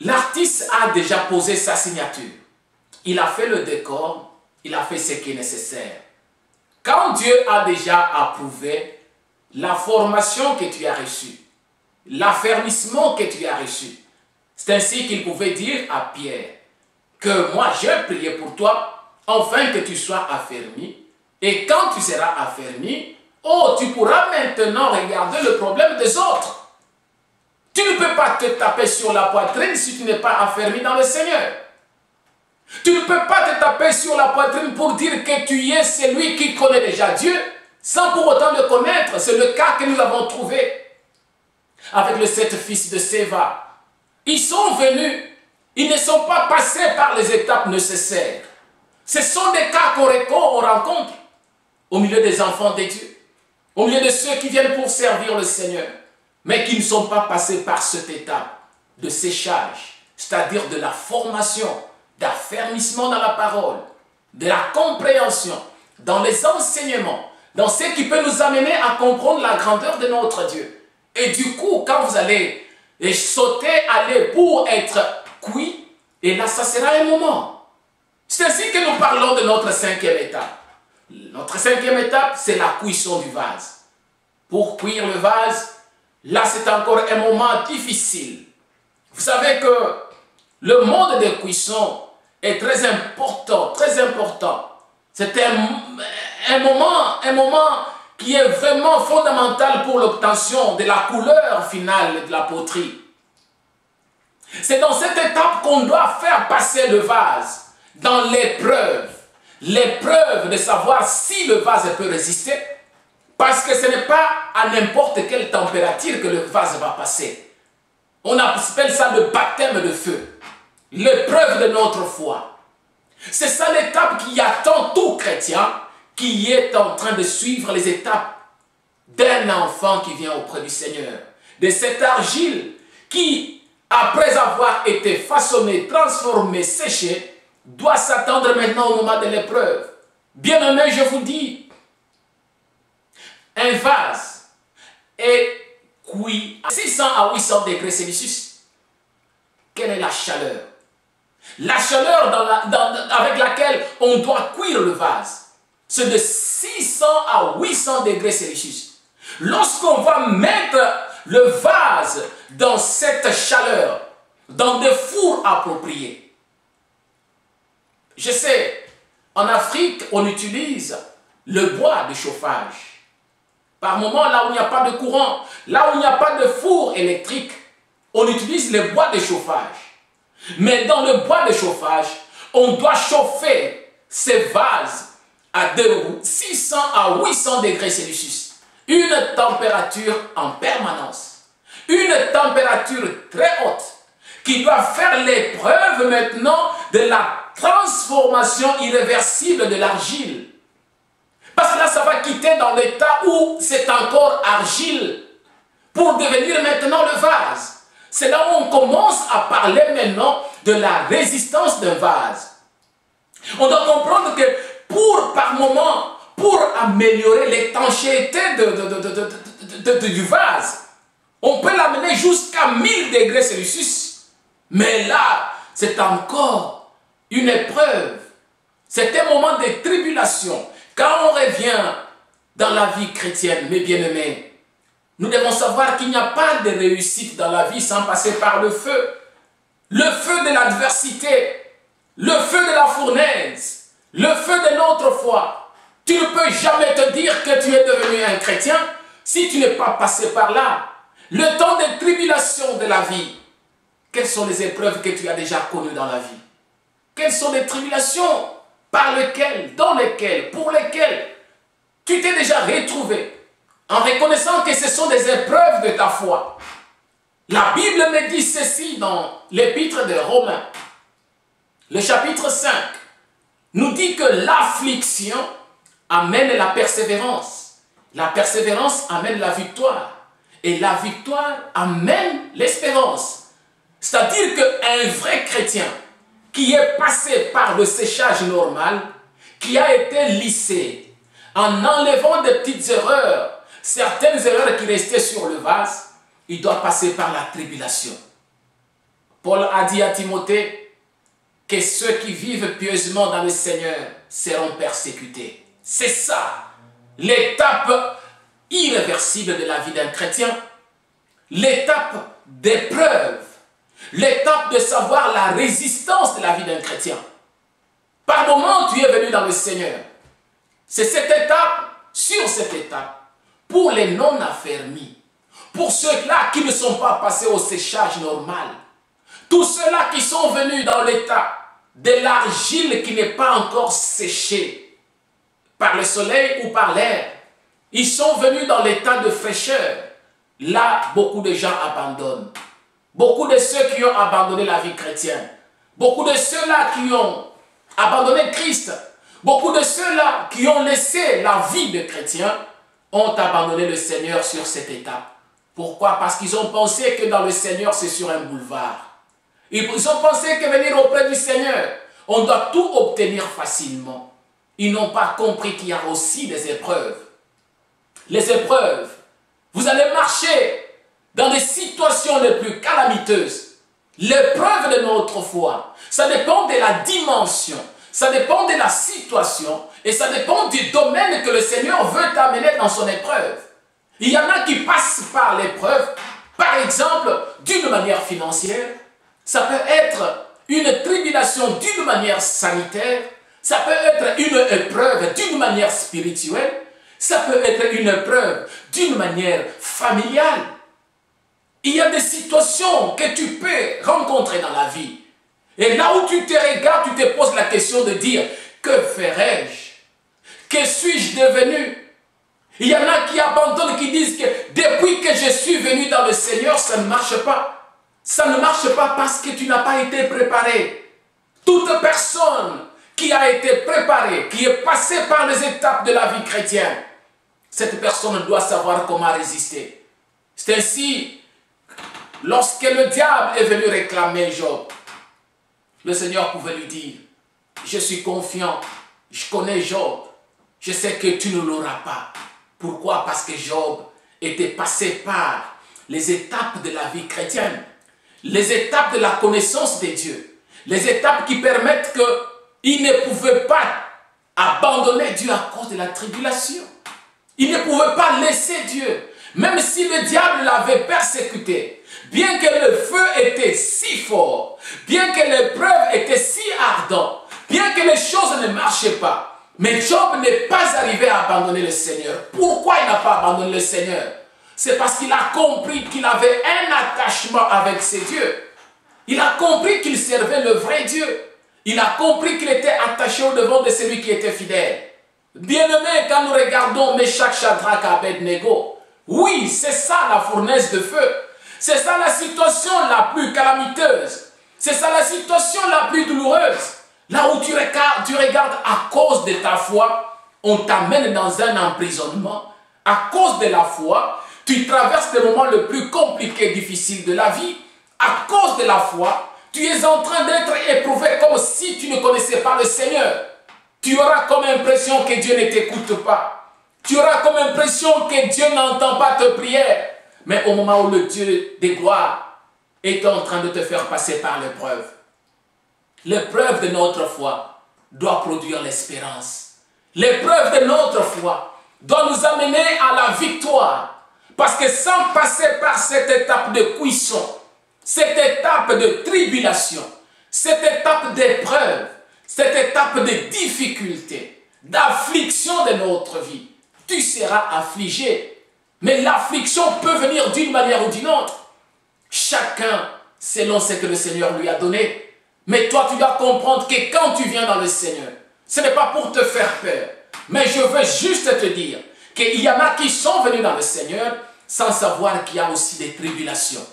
B: l'artiste a déjà posé sa signature. Il a fait le décor, il a fait ce qui est nécessaire. Quand Dieu a déjà approuvé la formation que tu as reçue, l'affermissement que tu as reçu, c'est ainsi qu'il pouvait dire à Pierre que moi j'ai prié pour toi afin que tu sois affermi, et quand tu seras affermi, oh, tu pourras maintenant regarder le problème des autres. Tu ne peux pas te taper sur la poitrine si tu n'es pas affermi dans le Seigneur. Tu ne peux pas te taper sur la poitrine pour dire que tu es celui qui connaît déjà Dieu, sans pour autant le connaître. C'est le cas que nous avons trouvé avec les 7 fils de Séva. Ils sont venus, ils ne sont pas passés par les étapes nécessaires. Ce sont des cas qu'on rencontre au milieu des enfants de Dieu, au milieu de ceux qui viennent pour servir le Seigneur, mais qui ne sont pas passés par cette étape de séchage, c'est-à-dire de la formation, d'affermissement dans la parole, de la compréhension, dans les enseignements, dans ce qui peut nous amener à comprendre la grandeur de notre Dieu. Et du coup, quand vous allez sauter, aller pour être cuit, et là, ça sera un moment. C'est ainsi que nous parlons de notre 5e étape. Notre 5e étape, c'est la cuisson du vase. Pour cuire le vase, là, c'est encore un moment difficile. Vous savez que le monde de cuisson est très important, très important. C'est un moment qui est vraiment fondamental pour l'obtention de la couleur finale de la poterie. C'est dans cette étape qu'on doit faire passer le vase dans l'épreuve. L'épreuve de savoir si le vase peut résister, parce que ce n'est pas à n'importe quelle température que le vase va passer. On appelle ça le baptême de feu, l'épreuve de notre foi. C'est ça l'étape qui attend tout chrétien qui est en train de suivre les étapes d'un enfant qui vient auprès du Seigneur, de cette argile qui, après avoir été façonnée, transformée, séchée, doit s'attendre maintenant au moment de l'épreuve. Bien-aimé, je vous dis, un vase est cuit à 600 à 800 degrés Celsius. Quelle est la chaleur? La chaleur avec laquelle on doit cuire le vase, c'est de 600 à 800 degrés Celsius. Lorsqu'on va mettre le vase dans cette chaleur, dans des fours appropriés, je sais, en Afrique, on utilise le bois de chauffage. Par moment, là où il n'y a pas de courant, là où il n'y a pas de four électrique, on utilise le bois de chauffage. Mais dans le bois de chauffage, on doit chauffer ces vases à de 600 à 800 degrés Celsius. Une température en permanence. Une température très haute qui doit faire l'épreuve maintenant de la transformation irréversible de l'argile. Parce que là, ça va quitter dans l'état où c'est encore argile pour devenir maintenant le vase. C'est là où on commence à parler maintenant de la résistance d'un vase. On doit comprendre que par moment, pour améliorer l'étanchéité du vase, on peut l'amener jusqu'à 1000 degrés Celsius. Mais là, c'est encore une épreuve. C'est un moment de tribulation. Quand on revient dans la vie chrétienne, mes bien-aimés, nous devons savoir qu'il n'y a pas de réussite dans la vie sans passer par le feu. Le feu de l'adversité, le feu de la fournaise, le feu de notre foi. Tu ne peux jamais te dire que tu es devenu un chrétien si tu n'es pas passé par là. Le temps de tribulation de la vie. Quelles sont les épreuves que tu as déjà connues dans la vie? Quelles sont les tribulations par lesquelles, dans lesquelles, pour lesquelles tu t'es déjà retrouvé en reconnaissant que ce sont des épreuves de ta foi? La Bible me dit ceci dans l'épître de Romains, le chapitre 5, nous dit que l'affliction amène la persévérance. La persévérance amène la victoire. Et la victoire amène l'espérance. C'est-à-dire qu'un vrai chrétien qui est passé par le séchage normal, qui a été lissé, en enlevant des petites erreurs, certaines erreurs qui restaient sur le vase, il doit passer par la tribulation. Paul a dit à Timothée que ceux qui vivent pieusement dans le Seigneur seront persécutés. C'est ça, l'étape irréversible de la vie d'un chrétien, l'étape d'épreuve, l'étape de savoir la résistance de la vie d'un chrétien. Par moment, tu es venu dans le Seigneur. C'est cette étape, sur cette étape, pour les non-affermis, pour ceux-là qui ne sont pas passés au séchage normal, tous ceux-là qui sont venus dans l'état de l'argile qui n'est pas encore séchée par le soleil ou par l'air, ils sont venus dans l'état de fraîcheur. Là, beaucoup de gens abandonnent. Beaucoup de ceux qui ont abandonné la vie chrétienne, beaucoup de ceux-là qui ont abandonné Christ, beaucoup de ceux-là qui ont laissé la vie de chrétien ont abandonné le Seigneur sur cette étape. Pourquoi? Parce qu'ils ont pensé que dans le Seigneur, c'est sur un boulevard. Ils ont pensé que venir auprès du Seigneur, on doit tout obtenir facilement. Ils n'ont pas compris qu'il y a aussi des épreuves. Les épreuves, vous allez marcher dans des situations les plus calamiteuses. L'épreuve de notre foi, ça dépend de la dimension, ça dépend de la situation et ça dépend du domaine que le Seigneur veut t'amener dans son épreuve. Il y en a qui passent par l'épreuve, par exemple, d'une manière financière. Ça peut être une tribulation d'une manière sanitaire. Ça peut être une épreuve d'une manière spirituelle. Ça peut être une épreuve d'une manière familiale. Il y a des situations que tu peux rencontrer dans la vie. Et là où tu te regardes, tu te poses la question de dire, que ferais-je? Que suis-je devenu? Il y en a qui abandonnent, qui disent que depuis que je suis venu dans le Seigneur, ça ne marche pas. Ça ne marche pas parce que tu n'as pas été préparé. Toute personne qui a été préparée, qui est passée par les étapes de la vie chrétienne, cette personne doit savoir comment résister. C'est ainsi, lorsque le diable est venu réclamer Job, le Seigneur pouvait lui dire, je suis confiant, je connais Job, je sais que tu ne l'auras pas. Pourquoi? Parce que Job était passé par les étapes de la vie chrétienne, les étapes de la connaissance de Dieu, les étapes qui permettent qu'il ne pouvait pas abandonner Dieu à cause de la tribulation. Il ne pouvait pas laisser Dieu, même si le diable l'avait persécuté. Bien que le feu était si fort, bien que l'épreuve était si ardente, bien que les choses ne marchaient pas, Mais Job n'est pas arrivé à abandonner le Seigneur. Pourquoi il n'a pas abandonné le Seigneur? C'est parce qu'il a compris qu'il avait un attachement avec ses dieux. Il a compris qu'il servait le vrai Dieu. Il a compris qu'il était attaché au devant de celui qui était fidèle. Bien-aimés, quand nous regardons Meshach, Shadrach, Abednego, oui, c'est ça la fournaise de feu. C'est ça la situation la plus calamiteuse. C'est ça la situation la plus douloureuse. Là où tu regardes à cause de ta foi, on t'amène dans un emprisonnement. À cause de la foi, tu traverses les moments les plus compliqués et difficiles de la vie. À cause de la foi, tu es en train d'être éprouvé comme si tu ne connaissais pas le Seigneur. Tu auras comme impression que Dieu ne t'écoute pas. Tu auras comme impression que Dieu n'entend pas tes prières. Mais au moment où le Dieu des gloires est en train de te faire passer par l'épreuve, l'épreuve de notre foi doit produire l'espérance. L'épreuve de notre foi doit nous amener à la victoire. Parce que sans passer par cette étape de cuisson, cette étape de tribulation, cette étape d'épreuve, cette étape de difficulté, d'affliction de notre vie, tu seras affligé. Mais l'affliction peut venir d'une manière ou d'une autre. Chacun selon ce que le Seigneur lui a donné. Mais toi, tu dois comprendre que quand tu viens dans le Seigneur, ce n'est pas pour te faire peur. Mais je veux juste te dire qu'il y en a qui sont venus dans le Seigneur sans savoir qu'il y a aussi des tribulations.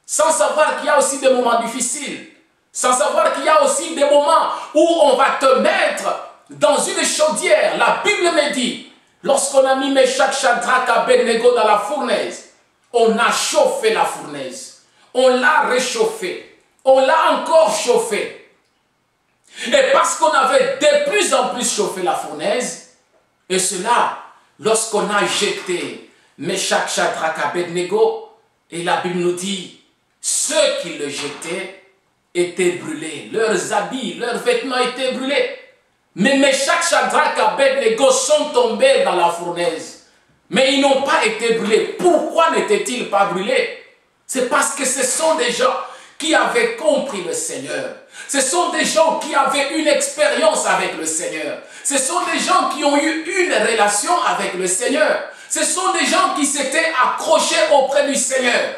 B: Sans savoir qu'il y a aussi des moments difficiles. Sans savoir qu'il y a aussi des moments où on va te mettre dans une chaudière. La Bible me dit, lorsqu'on a mis Meshach, Shadrach, Abednego dans la fournaise, on a chauffé la fournaise. On l'a réchauffée. On l'a encore chauffée. Et parce qu'on avait de plus en plus chauffé la fournaise, et cela, lorsqu'on a jeté Meshach, Shadrach, Abednego, et la Bible nous dit, ceux qui le jetaient étaient brûlés. Leurs habits, leurs vêtements étaient brûlés. Mais Meshach, Shadrach, Abednego sont tombés dans la fournaise. Mais ils n'ont pas été brûlés. Pourquoi n'étaient-ils pas brûlés? C'est parce que ce sont des gens qui avaient compris le Seigneur. Ce sont des gens qui avaient une expérience avec le Seigneur. Ce sont des gens qui ont eu une relation avec le Seigneur. Ce sont des gens qui s'étaient accrochés auprès du Seigneur.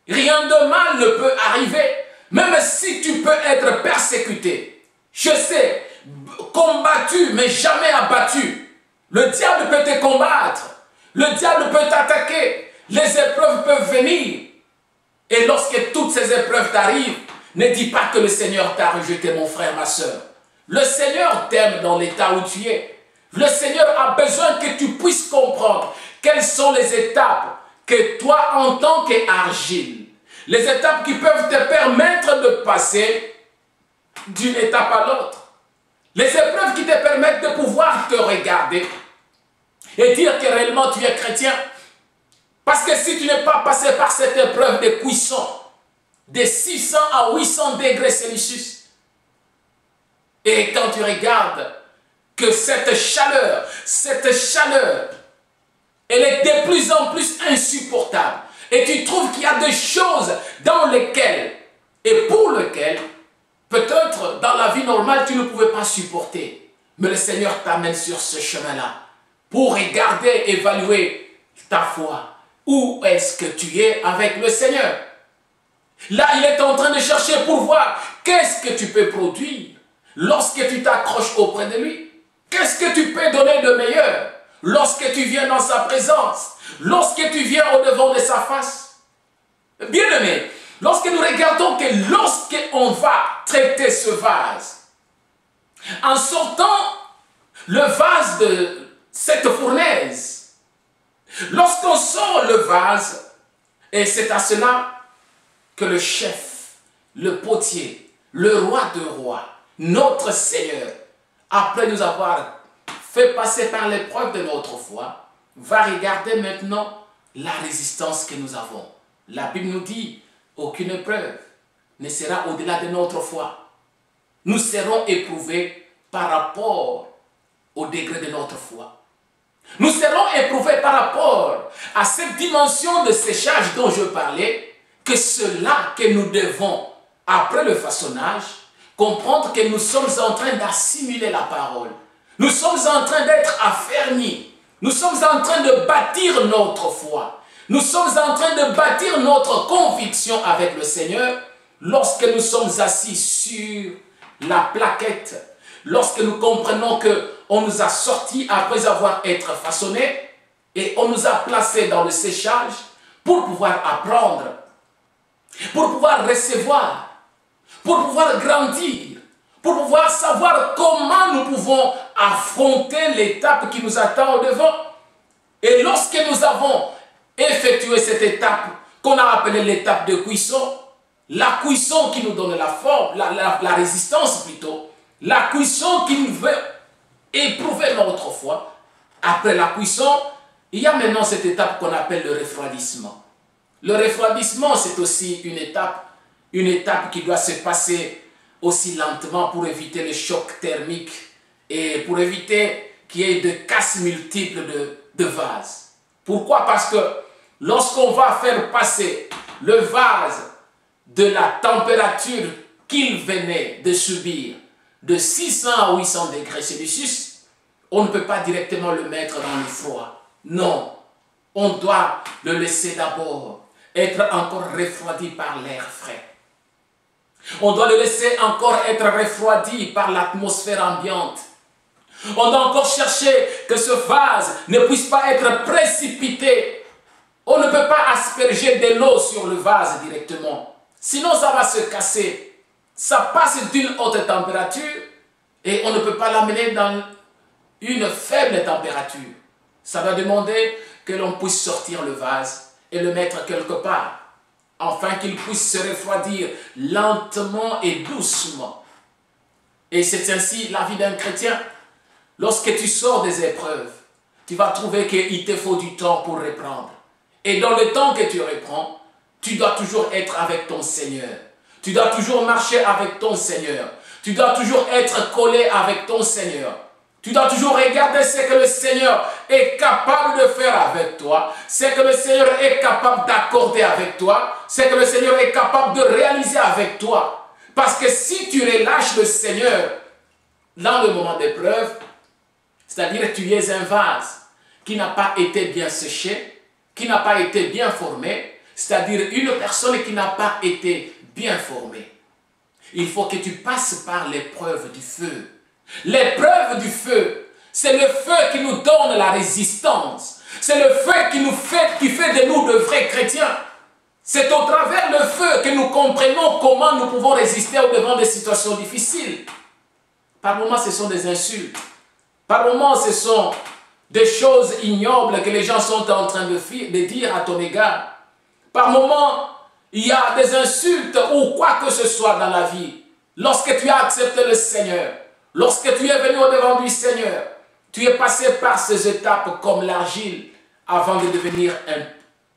B: Rien de mal ne peut arriver, même si tu peux être persécuté. Je sais, combattu mais jamais abattu. Le diable peut te combattre. Le diable peut t'attaquer. Les épreuves peuvent venir. Et lorsque toutes ces épreuves t'arrivent, ne dis pas que le Seigneur t'a rejeté, mon frère, ma soeur. Le Seigneur t'aime dans l'état où tu es. Le Seigneur a besoin que tu puisses comprendre quelles sont les étapes que toi, en tant qu'argile, les étapes qui peuvent te permettre de passer d'une étape à l'autre. Les épreuves qui te permettent de pouvoir te regarder et dire que réellement tu es chrétien. Parce que si tu n'es pas passé par cette épreuve de cuisson, de 600 à 800 degrés Celsius, et quand tu regardes que cette chaleur, elle est de plus en plus insupportable, et tu trouves qu'il y a des choses dans lesquelles, et pour lesquelles, peut-être dans la vie normale, tu ne pouvais pas supporter. Mais le Seigneur t'amène sur ce chemin-là, pour regarder, évaluer ta foi. Où est-ce que tu es avec le Seigneur? Là, il est en train de chercher pour voir qu'est-ce que tu peux produire lorsque tu t'accroches auprès de lui. Qu'est-ce que tu peux donner de meilleur lorsque tu viens dans sa présence, lorsque tu viens au-devant de sa face. Bien-aimé, lorsque nous regardons que lorsqu'on va traiter ce vase, en sortant le vase de cette fournaise, lorsqu'on sort le vase, et c'est à cela que le chef, le potier, le roi de rois, notre Seigneur, après nous avoir fait passer par l'épreuve de notre foi, va regarder maintenant la résistance que nous avons. La Bible nous dit, aucune épreuve ne sera au-delà de notre foi. Nous serons éprouvés par rapport au degré de notre foi. Nous serons éprouvés par rapport à cette dimension de séchage dont je parlais, que cela que nous devons, après le façonnage, comprendre que nous sommes en train d'assimiler la parole. Nous sommes en train d'être affermis. Nous sommes en train de bâtir notre foi. Nous sommes en train de bâtir notre conviction avec le Seigneur lorsque nous sommes assis sur la plaquette, lorsque nous comprenons qu'on nous a sortis après avoir été façonnés et on nous a placés dans le séchage pour pouvoir apprendre, pour pouvoir recevoir, pour pouvoir grandir, pour pouvoir savoir comment nous pouvons affronter l'étape qui nous attend au devant. Et lorsque nous avons effectué cette étape qu'on a appelée l'étape de cuisson, la cuisson qui nous donne la forme, la résistance plutôt, la cuisson qui nous veut éprouver notre foi. Après la cuisson, il y a maintenant cette étape qu'on appelle le refroidissement. Le refroidissement, c'est aussi une étape qui doit se passer aussi lentement pour éviter le choc thermique et pour éviter qu'il y ait de casses multiples de vases. Pourquoi? Parce que lorsqu'on va faire passer le vase de la température qu'il venait de subir de 600 à 800 degrés Celsius, on ne peut pas directement le mettre dans le froid. Non, on doit le laisser d'abord être encore refroidi par l'air frais. On doit le laisser encore être refroidi par l'atmosphère ambiante. On doit encore chercher que ce vase ne puisse pas être précipité. On ne peut pas asperger de l'eau sur le vase directement. Sinon, ça va se casser. Ça passe d'une haute température et on ne peut pas l'amener dans une faible température. Ça va demander que l'on puisse sortir le vase et le mettre quelque part, afin qu'il puisse se refroidir lentement et doucement. Et c'est ainsi la vie d'un chrétien. Lorsque tu sors des épreuves, tu vas trouver qu'il te faut du temps pour reprendre. Et dans le temps que tu reprends, tu dois toujours être avec ton Seigneur. Tu dois toujours marcher avec ton Seigneur. Tu dois toujours être collé avec ton Seigneur. Tu dois toujours regarder ce que le Seigneur est capable de faire avec toi, ce que le Seigneur est capable d'accorder avec toi, ce que le Seigneur est capable de réaliser avec toi. Parce que si tu relâches le Seigneur dans le moment d'épreuve, c'est-à-dire que tu es un vase qui n'a pas été bien séché, qui n'a pas été bien formé, c'est-à-dire une personne qui n'a pas été bien formée. Il faut que tu passes par l'épreuve du feu. L'épreuve du feu, c'est le feu qui nous donne la résistance. C'est le feu qui fait de nous de vrais chrétiens. C'est au travers le feu que nous comprenons comment nous pouvons résister au devant des situations difficiles. Par moments, ce sont des insultes. Par moments, ce sont des choses ignobles que les gens sont en train de dire à ton égard. Par moments, il y a des insultes ou quoi que ce soit dans la vie. Lorsque tu as accepté le Seigneur, lorsque tu es venu au devant du Seigneur, tu es passé par ces étapes comme l'argile avant de devenir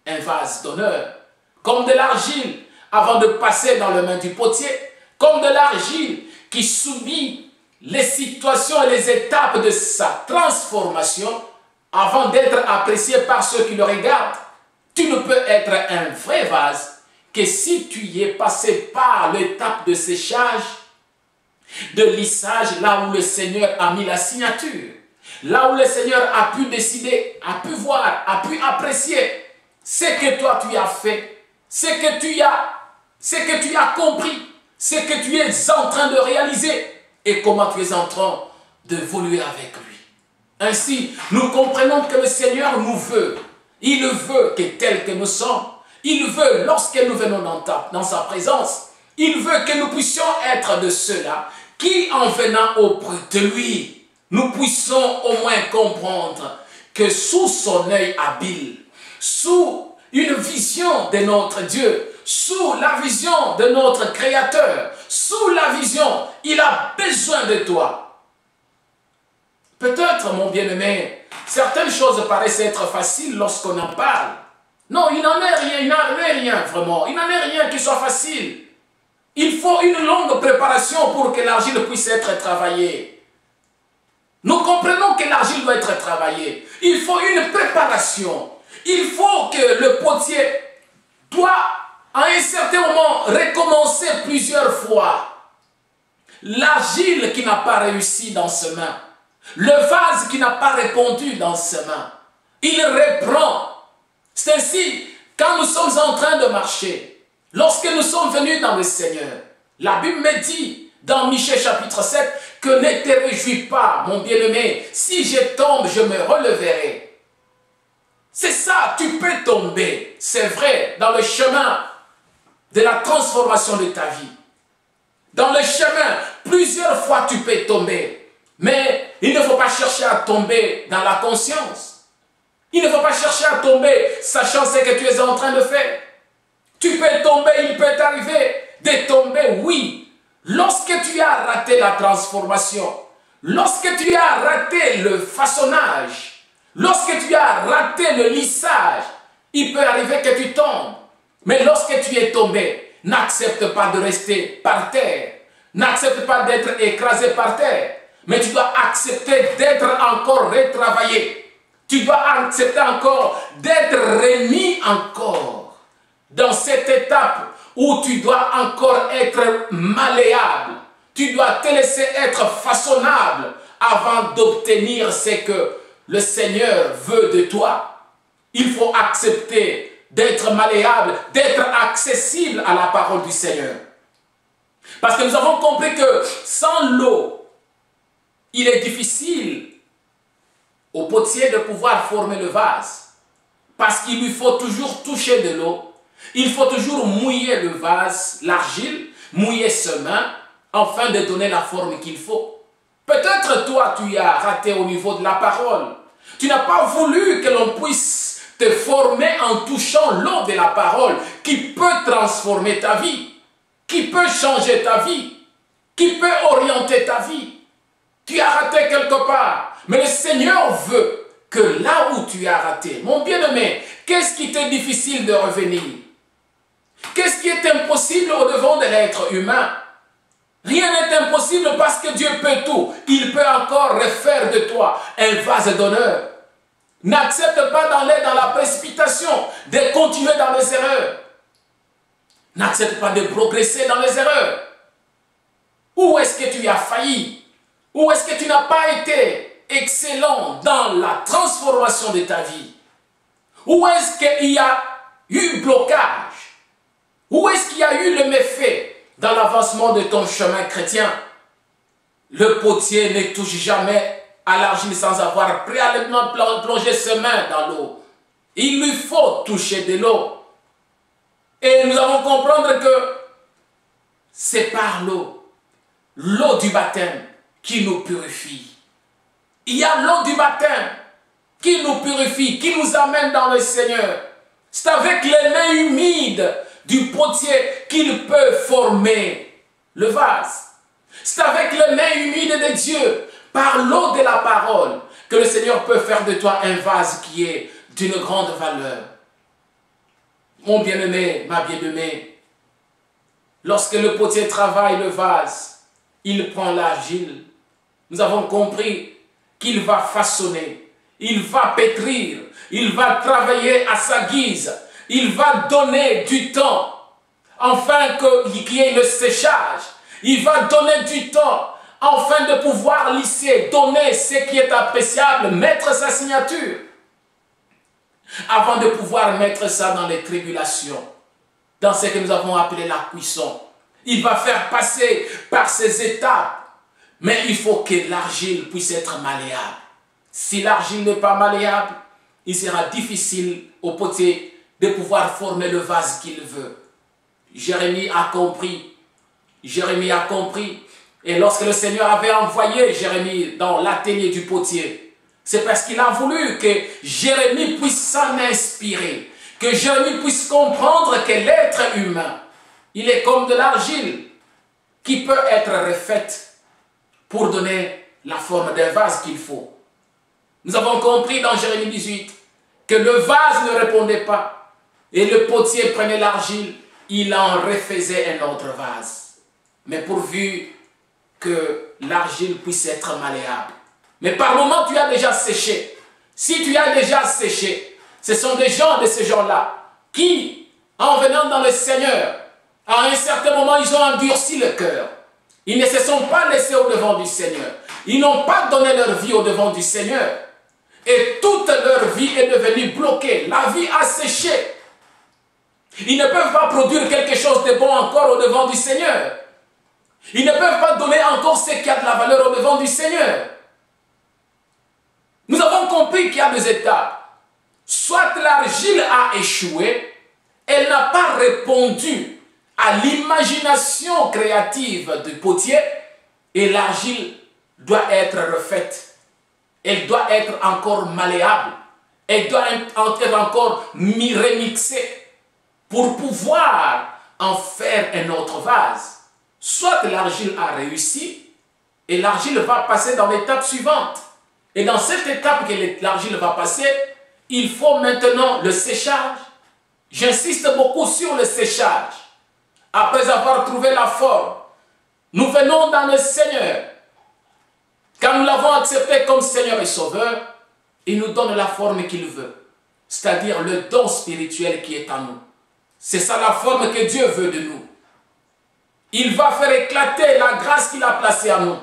B: un vase d'honneur. Comme de l'argile avant de passer dans les mains du potier. Comme de l'argile qui subit les situations et les étapes de sa transformation avant d'être apprécié par ceux qui le regardent. Tu ne peux être un vrai vase que si tu y es passé par l'étape de séchage, de lissage, là où le Seigneur a mis la signature, là où le Seigneur a pu décider, a pu voir, a pu apprécier ce que toi tu as fait, ce que tu as compris, ce que tu es en train de réaliser et comment tu es en train d'évoluer avec lui. Ainsi, nous comprenons que le Seigneur nous veut. Il veut que tel que nous sommes, il veut, lorsque nous venons dans sa présence, il veut que nous puissions être de ceux-là qui, en venant auprès de lui, nous puissions au moins comprendre que sous son œil habile, sous une vision de notre Dieu, sous la vision de notre Créateur, sous la vision, il a besoin de toi. Peut-être, mon bien-aimé, certaines choses paraissent être faciles lorsqu'on en parle. Non, il n'en est rien, il n'en est rien vraiment. Il n'en est rien qui soit facile. Il faut une longue préparation pour que l'argile puisse être travaillée. Nous comprenons que l'argile doit être travaillée. Il faut une préparation. Il faut que le potier doit, à un certain moment, recommencer plusieurs fois. L'argile qui n'a pas réussi dans ses mains, Le vase qui n'a pas répondu dans ses mains, il reprend. C'est ainsi, quand nous sommes en train de marcher, lorsque nous sommes venus dans le Seigneur, la Bible me dit, dans Michée chapitre 7, que ne te réjouis pas, mon bien-aimé, si je tombe, je me releverai. C'est ça, tu peux tomber, c'est vrai, dans le chemin de la transformation de ta vie. Dans le chemin, plusieurs fois tu peux tomber, mais il ne faut pas chercher à tomber dans la conscience. Il ne faut pas chercher à tomber, sachant ce que tu es en train de faire. Tu peux tomber, il peut t'arriver de tomber, oui. Lorsque tu as raté la transformation, lorsque tu as raté le façonnage, lorsque tu as raté le lissage, il peut arriver que tu tombes. Mais lorsque tu es tombé, n'accepte pas de rester par terre. N'accepte pas d'être écrasé par terre. Mais tu dois accepter d'être encore retravaillé. Tu dois accepter encore d'être remis encore dans cette étape où tu dois encore être malléable. Tu dois te laisser être façonnable avant d'obtenir ce que le Seigneur veut de toi. Il faut accepter d'être malléable, d'être accessible à la parole du Seigneur. Parce que nous avons compris que sans l'eau, il est difficile au potier de pouvoir former le vase. Parce qu'il lui faut toujours toucher de l'eau. Il faut toujours mouiller le vase, l'argile, mouiller ses mains, afin de donner la forme qu'il faut. Peut-être toi, tu as raté au niveau de la parole. Tu n'as pas voulu que l'on puisse te former en touchant l'eau de la parole qui peut transformer ta vie, qui peut changer ta vie, qui peut orienter ta vie. Tu as raté quelque part. Mais le Seigneur veut que là où tu as raté, mon bien-aimé, qu'est-ce qui t'est difficile de revenir? Qu'est-ce qui est impossible au-devant de l'être humain? Rien n'est impossible parce que Dieu peut tout. Il peut encore refaire de toi un vase d'honneur. N'accepte pas d'aller dans la précipitation, de continuer dans les erreurs. N'accepte pas de progresser dans les erreurs. Où est-ce que tu as failli? Où est-ce que tu n'as pas été excellent dans la transformation de ta vie? Où est-ce qu'il y a eu blocage? Où est-ce qu'il y a eu le méfait dans l'avancement de ton chemin chrétien? Le potier ne touche jamais à l'argile sans avoir préalablement plongé ses mains dans l'eau. Il lui faut toucher de l'eau. Et nous allons comprendre que c'est par l'eau, l'eau du baptême, qui nous purifie. Il y a l'eau du baptême qui nous purifie, qui nous amène dans le Seigneur. C'est avec les mains humides du potier qu'il peut former le vase. C'est avec les mains humides de Dieu, par l'eau de la parole, que le Seigneur peut faire de toi un vase qui est d'une grande valeur. Mon bien-aimé, ma bien-aimée, lorsque le potier travaille le vase, il prend l'argile. Nous avons compris qu'il va façonner, il va pétrir, il va travailler à sa guise, il va donner du temps, afin qu'il y ait le séchage. Il va donner du temps, afin de pouvoir lisser, donner ce qui est appréciable, mettre sa signature, avant de pouvoir mettre ça dans les tribulations, dans ce que nous avons appelé la cuisson. Il va faire passer par ces étapes. Mais il faut que l'argile puisse être malléable. Si l'argile n'est pas malléable, il sera difficile au potier de pouvoir former le vase qu'il veut. Jérémie a compris. Jérémie a compris. Et lorsque le Seigneur avait envoyé Jérémie dans l'atelier du potier, c'est parce qu'il a voulu que Jérémie puisse s'en inspirer. Que Jérémie puisse comprendre que l'être humain, il est comme de l'argile qui peut être refaite pour donner la forme d'un vase qu'il faut. Nous avons compris dans Jérémie 18 que le vase ne répondait pas et le potier prenait l'argile, il en refaisait un autre vase. Mais pourvu que l'argile puisse être malléable. Mais par moment tu as déjà séché. Si tu as déjà séché, ce sont des gens de ce genre-là qui, en venant dans le Seigneur, à un certain moment, ils ont endurci le cœur. Ils ne se sont pas laissés au devant du Seigneur. Ils n'ont pas donné leur vie au devant du Seigneur. Et toute leur vie est devenue bloquée. La vie a séché. Ils ne peuvent pas produire quelque chose de bon encore au devant du Seigneur. Ils ne peuvent pas donner encore ce qui a de la valeur au devant du Seigneur. Nous avons compris qu'il y a deux étapes. Soit l'argile a échoué, elle n'a pas répondu à l'imagination créative du potier, et l'argile doit être refaite. Elle doit être encore malléable. Elle doit être encore remixée pour pouvoir en faire un autre vase. Soit l'argile a réussi et l'argile va passer dans l'étape suivante. Et dans cette étape que l'argile va passer, il faut maintenant le séchage. J'insiste beaucoup sur le séchage. Après avoir trouvé la forme, nous venons dans le Seigneur. Quand nous l'avons accepté comme Seigneur et Sauveur, il nous donne la forme qu'il veut. C'est-à-dire le don spirituel qui est en nous. C'est ça la forme que Dieu veut de nous. Il va faire éclater la grâce qu'il a placée en nous.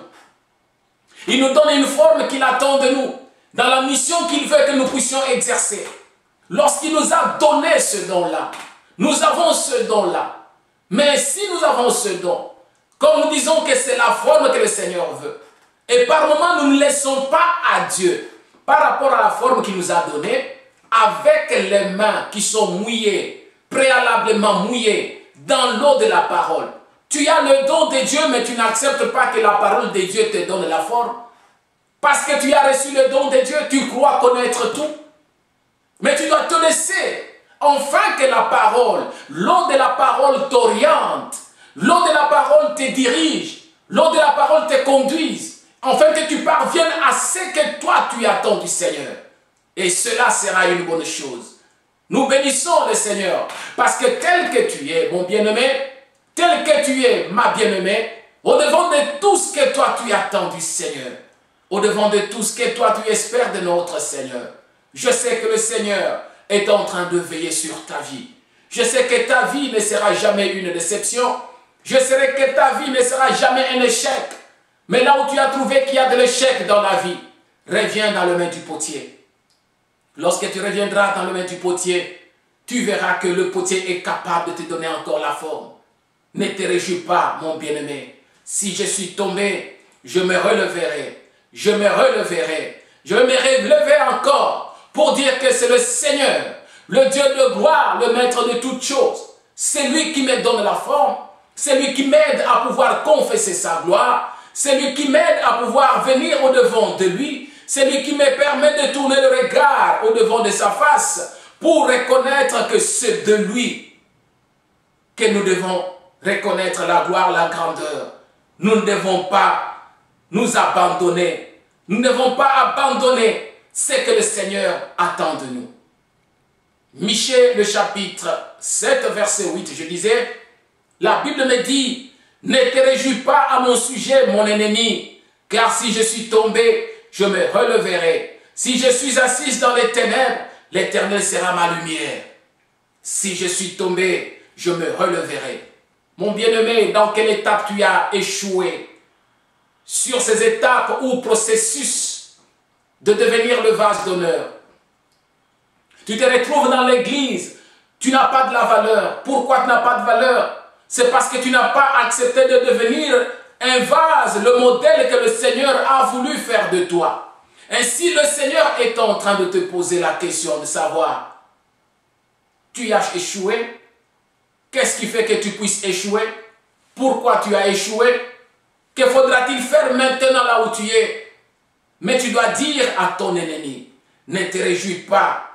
B: Il nous donne une forme qu'il attend de nous, dans la mission qu'il veut que nous puissions exercer. Lorsqu'il nous a donné ce don-là, nous avons ce don-là. Mais si nous avons ce don, comme nous disons que c'est la forme que le Seigneur veut, et par moments nous ne laissons pas à Dieu, par rapport à la forme qu'il nous a donnée, avec les mains qui sont mouillées, préalablement mouillées, dans l'eau de la parole. Tu as le don de Dieu, mais tu n'acceptes pas que la parole de Dieu te donne la forme. Parce que tu as reçu le don de Dieu, tu crois connaître tout. Mais tu dois te laisser, enfin que la parole, l'eau de la parole t'oriente, l'eau de la parole te dirige, l'eau de la parole te conduise, afin que tu parviennes à ce que toi tu attends du Seigneur. Et cela sera une bonne chose. Nous bénissons le Seigneur, parce que tel que tu es, mon bien-aimé, tel que tu es, ma bien-aimée, au-devant de tout ce que toi tu attends du Seigneur, au-devant de tout ce que toi tu espères de notre Seigneur, je sais que le Seigneur est en train de veiller sur ta vie. Je sais que ta vie ne sera jamais une déception. Je sais que ta vie ne sera jamais un échec. Mais là où tu as trouvé qu'il y a de l'échec dans la vie, reviens dans le main du potier. Lorsque tu reviendras dans le main du potier, tu verras que le potier est capable de te donner encore la forme. Ne te réjouis pas, mon bien-aimé. Si je suis tombé, je me releverai. Je me releverai. Je me releverai encore pour dire que c'est le Seigneur, le Dieu de gloire, le maître de toutes choses. C'est lui qui me donne la forme. C'est lui qui m'aide à pouvoir confesser sa gloire. C'est lui qui m'aide à pouvoir venir au-devant de lui. C'est lui qui me permet de tourner le regard au-devant de sa face pour reconnaître que c'est de lui que nous devons reconnaître la gloire, la grandeur. Nous ne devons pas nous abandonner. Nous ne devons pas abandonner ce que le Seigneur attend de nous. Michée, le chapitre 7, verset 8, je disais, la Bible me dit, ne te réjouis pas à mon sujet, mon ennemi, car si je suis tombé, je me releverai. Si je suis assise dans les ténèbres, l'Éternel sera ma lumière. Si je suis tombé, je me releverai. Mon bien-aimé, dans quelle étape tu as échoué? Sur ces étapes ou processus de devenir le vase d'honneur. Tu te retrouves dans l'église, tu n'as pas de la valeur. Pourquoi tu n'as pas de valeur? C'est parce que tu n'as pas accepté de devenir un vase, le modèle que le Seigneur a voulu faire de toi. Ainsi, le Seigneur est en train de te poser la question de savoir, tu as échoué? Qu'est-ce qui fait que tu puisses échouer? Pourquoi tu as échoué? Que faudra-t-il faire maintenant là où tu es? Mais tu dois dire à ton ennemi, ne te réjouis pas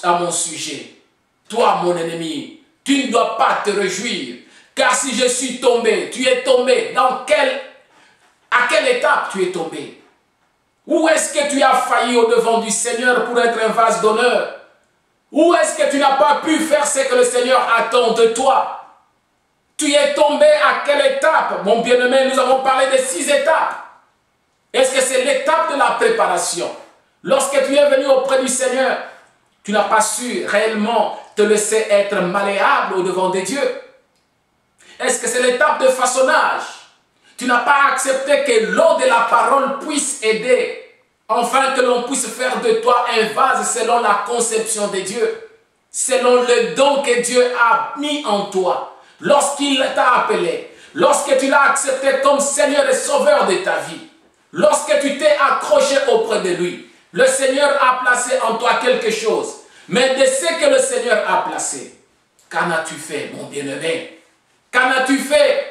B: à mon sujet. Toi, mon ennemi, tu ne dois pas te réjouir. Car si je suis tombé, tu es tombé. À quelle étape tu es tombé? Où est-ce que tu as failli au-devant du Seigneur pour être un vase d'honneur? Où est-ce que tu n'as pas pu faire ce que le Seigneur attend de toi? Tu es tombé à quelle étape? Mon bien-aimé, nous avons parlé de 6 étapes. Est-ce que c'est l'étape de la préparation? Lorsque tu es venu auprès du Seigneur, tu n'as pas su réellement te laisser être malléable au-devant de Dieu. Est-ce que c'est l'étape de façonnage? Tu n'as pas accepté que l'eau de la parole puisse aider, afin que l'on puisse faire de toi un vase selon la conception de Dieu, selon le don que Dieu a mis en toi. Lorsqu'il t'a appelé, lorsque tu l'as accepté comme Seigneur et Sauveur de ta vie, lorsque tu t'es accroché auprès de lui, le Seigneur a placé en toi quelque chose. Mais de ce que le Seigneur a placé, qu'en as-tu fait, mon bien-aimé? Qu'en as-tu fait?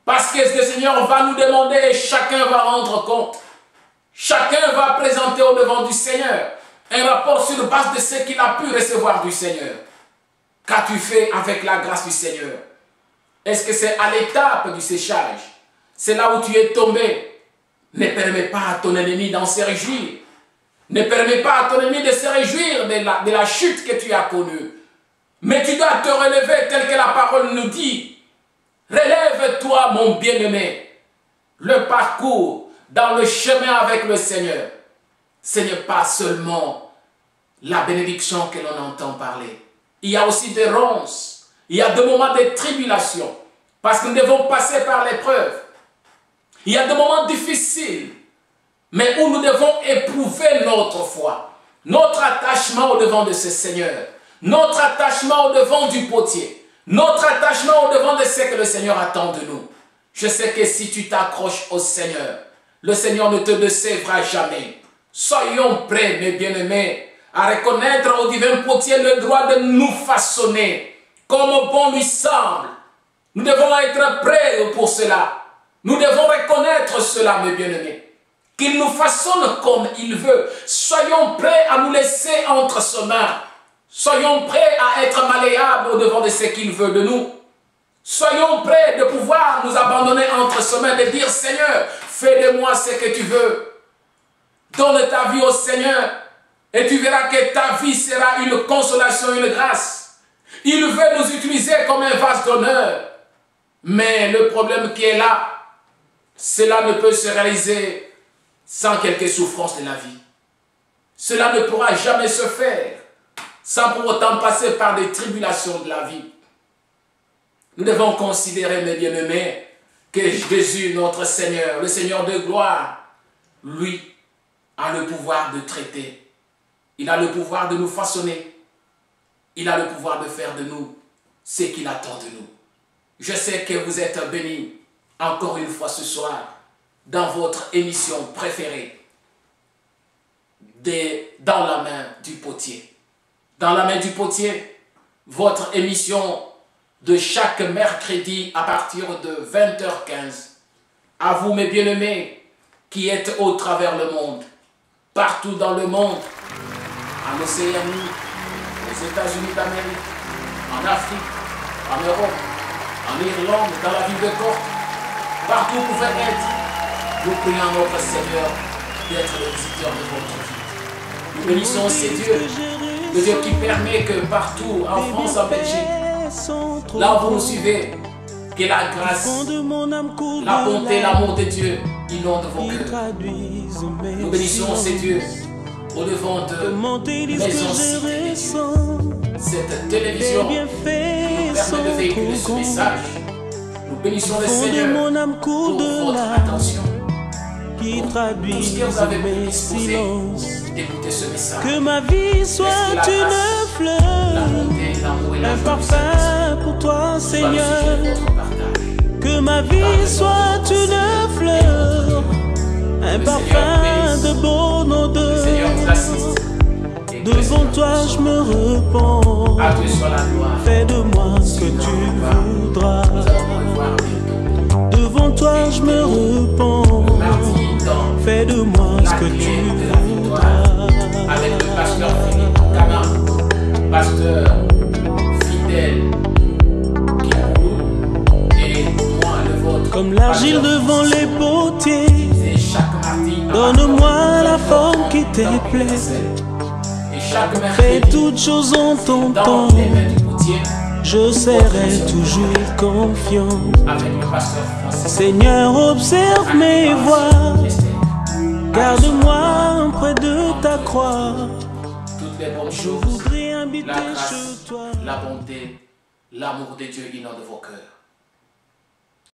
B: Parce que le Seigneur va nous demander et chacun va rendre compte. Chacun va présenter au devant du Seigneur un rapport sur base de ce qu'il a pu recevoir du Seigneur. Qu'as-tu fait avec la grâce du Seigneur? Est-ce que c'est à l'étape du séchage? C'est là où tu es tombé? Ne permets pas à ton ennemi d'en se réjouir. Ne permets pas à ton ennemi de se réjouir de la chute que tu as connue. Mais tu dois te relever tel que la parole nous dit. Relève-toi, mon bien-aimé. Le parcours dans le chemin avec le Seigneur, ce n'est pas seulement la bénédiction que l'on entend parler. Il y a aussi des ronces. Il y a des moments de tribulation. Parce que nous devons passer par l'épreuve. Il y a des moments difficiles. Mais où nous devons éprouver notre foi. Notre attachement au devant de ce Seigneur. Notre attachement au devant du potier. Notre attachement au devant de ce que le Seigneur attend de nous. Je sais que si tu t'accroches au Seigneur, le Seigneur ne te décevra jamais. Soyons prêts, mes bien-aimés, à reconnaître au divin potier le droit de nous façonner comme bon lui semble. Nous devons être prêts pour cela. Nous devons reconnaître cela, mes bien-aimés. Qu'il nous façonne comme il veut. Soyons prêts à nous laisser entre ses mains. Soyons prêts à être malléables au devant de ce qu'il veut de nous. Soyons prêts de pouvoir nous abandonner entre ses mains, de dire Seigneur, fais de moi ce que tu veux. Donne ta vie au Seigneur et tu verras que ta vie sera une consolation, une grâce. Il veut nous utiliser comme un vase d'honneur. Mais le problème qui est là, cela ne peut se réaliser sans quelques souffrances de la vie. Cela ne pourra jamais se faire sans pour autant passer par des tribulations de la vie. Nous devons considérer, mes bien-aimés, que Jésus, notre Seigneur, le Seigneur de gloire, lui, a le pouvoir de traiter. Il a le pouvoir de nous façonner. Il a le pouvoir de faire de nous ce qu'il attend de nous. Je sais que vous êtes bénis, encore une fois ce soir, dans votre émission préférée, Dans la main du potier. Dans la main du potier, votre émission de chaque mercredi à partir de 20h15. À vous, mes bien-aimés, qui êtes au travers le monde, partout dans le monde, en Océanie, aux États-Unis d'Amérique, en Afrique, en Europe, en Irlande, dans la ville de Cork, partout où vous pouvez être, nous prions notre Seigneur d'être le visiteur de votre vie. Nous bénissons ces dieux, le Dieu qui permet que partout, en France, en Belgique, là où vous nous suivez, que la grâce, la bonté, l'amour de Dieu inonde vos cœurs. Nous bénissons ces dieux au devant de Maison Cité. Cette télévision qui nous permet de véhiculer ce message. Nous bénissons le Seigneur pour votre attention. Pour tout ce que vous avez pu disposer d'écouter ce message.
A: Que ma vie soit une fleur, un parfum pour toi, Seigneur. Que ma vie soit une fleur, un parfum de bonne odeur. Devant toi je me repens. Fais de moi ce que tu voudras. Devant toi je me repens. Fais de moi ce que tu voudras.
B: Avec le pasteur Philippe Okama, pasteur fidèle qui nous et moi le vôtre.
A: Comme l'argile devant les potiers, donne-moi la forme qui te plaît. Fais toutes choses en ton temps. Je serai toujours confiant. Seigneur, observe mes voies. Garde-moi près de ta croix.
B: Toutes les bonnes
A: Je
B: choses,
A: voudrais habiter
B: la grâce,
A: chez toi.
B: la bonté, l'amour de Dieu inonde vos cœurs.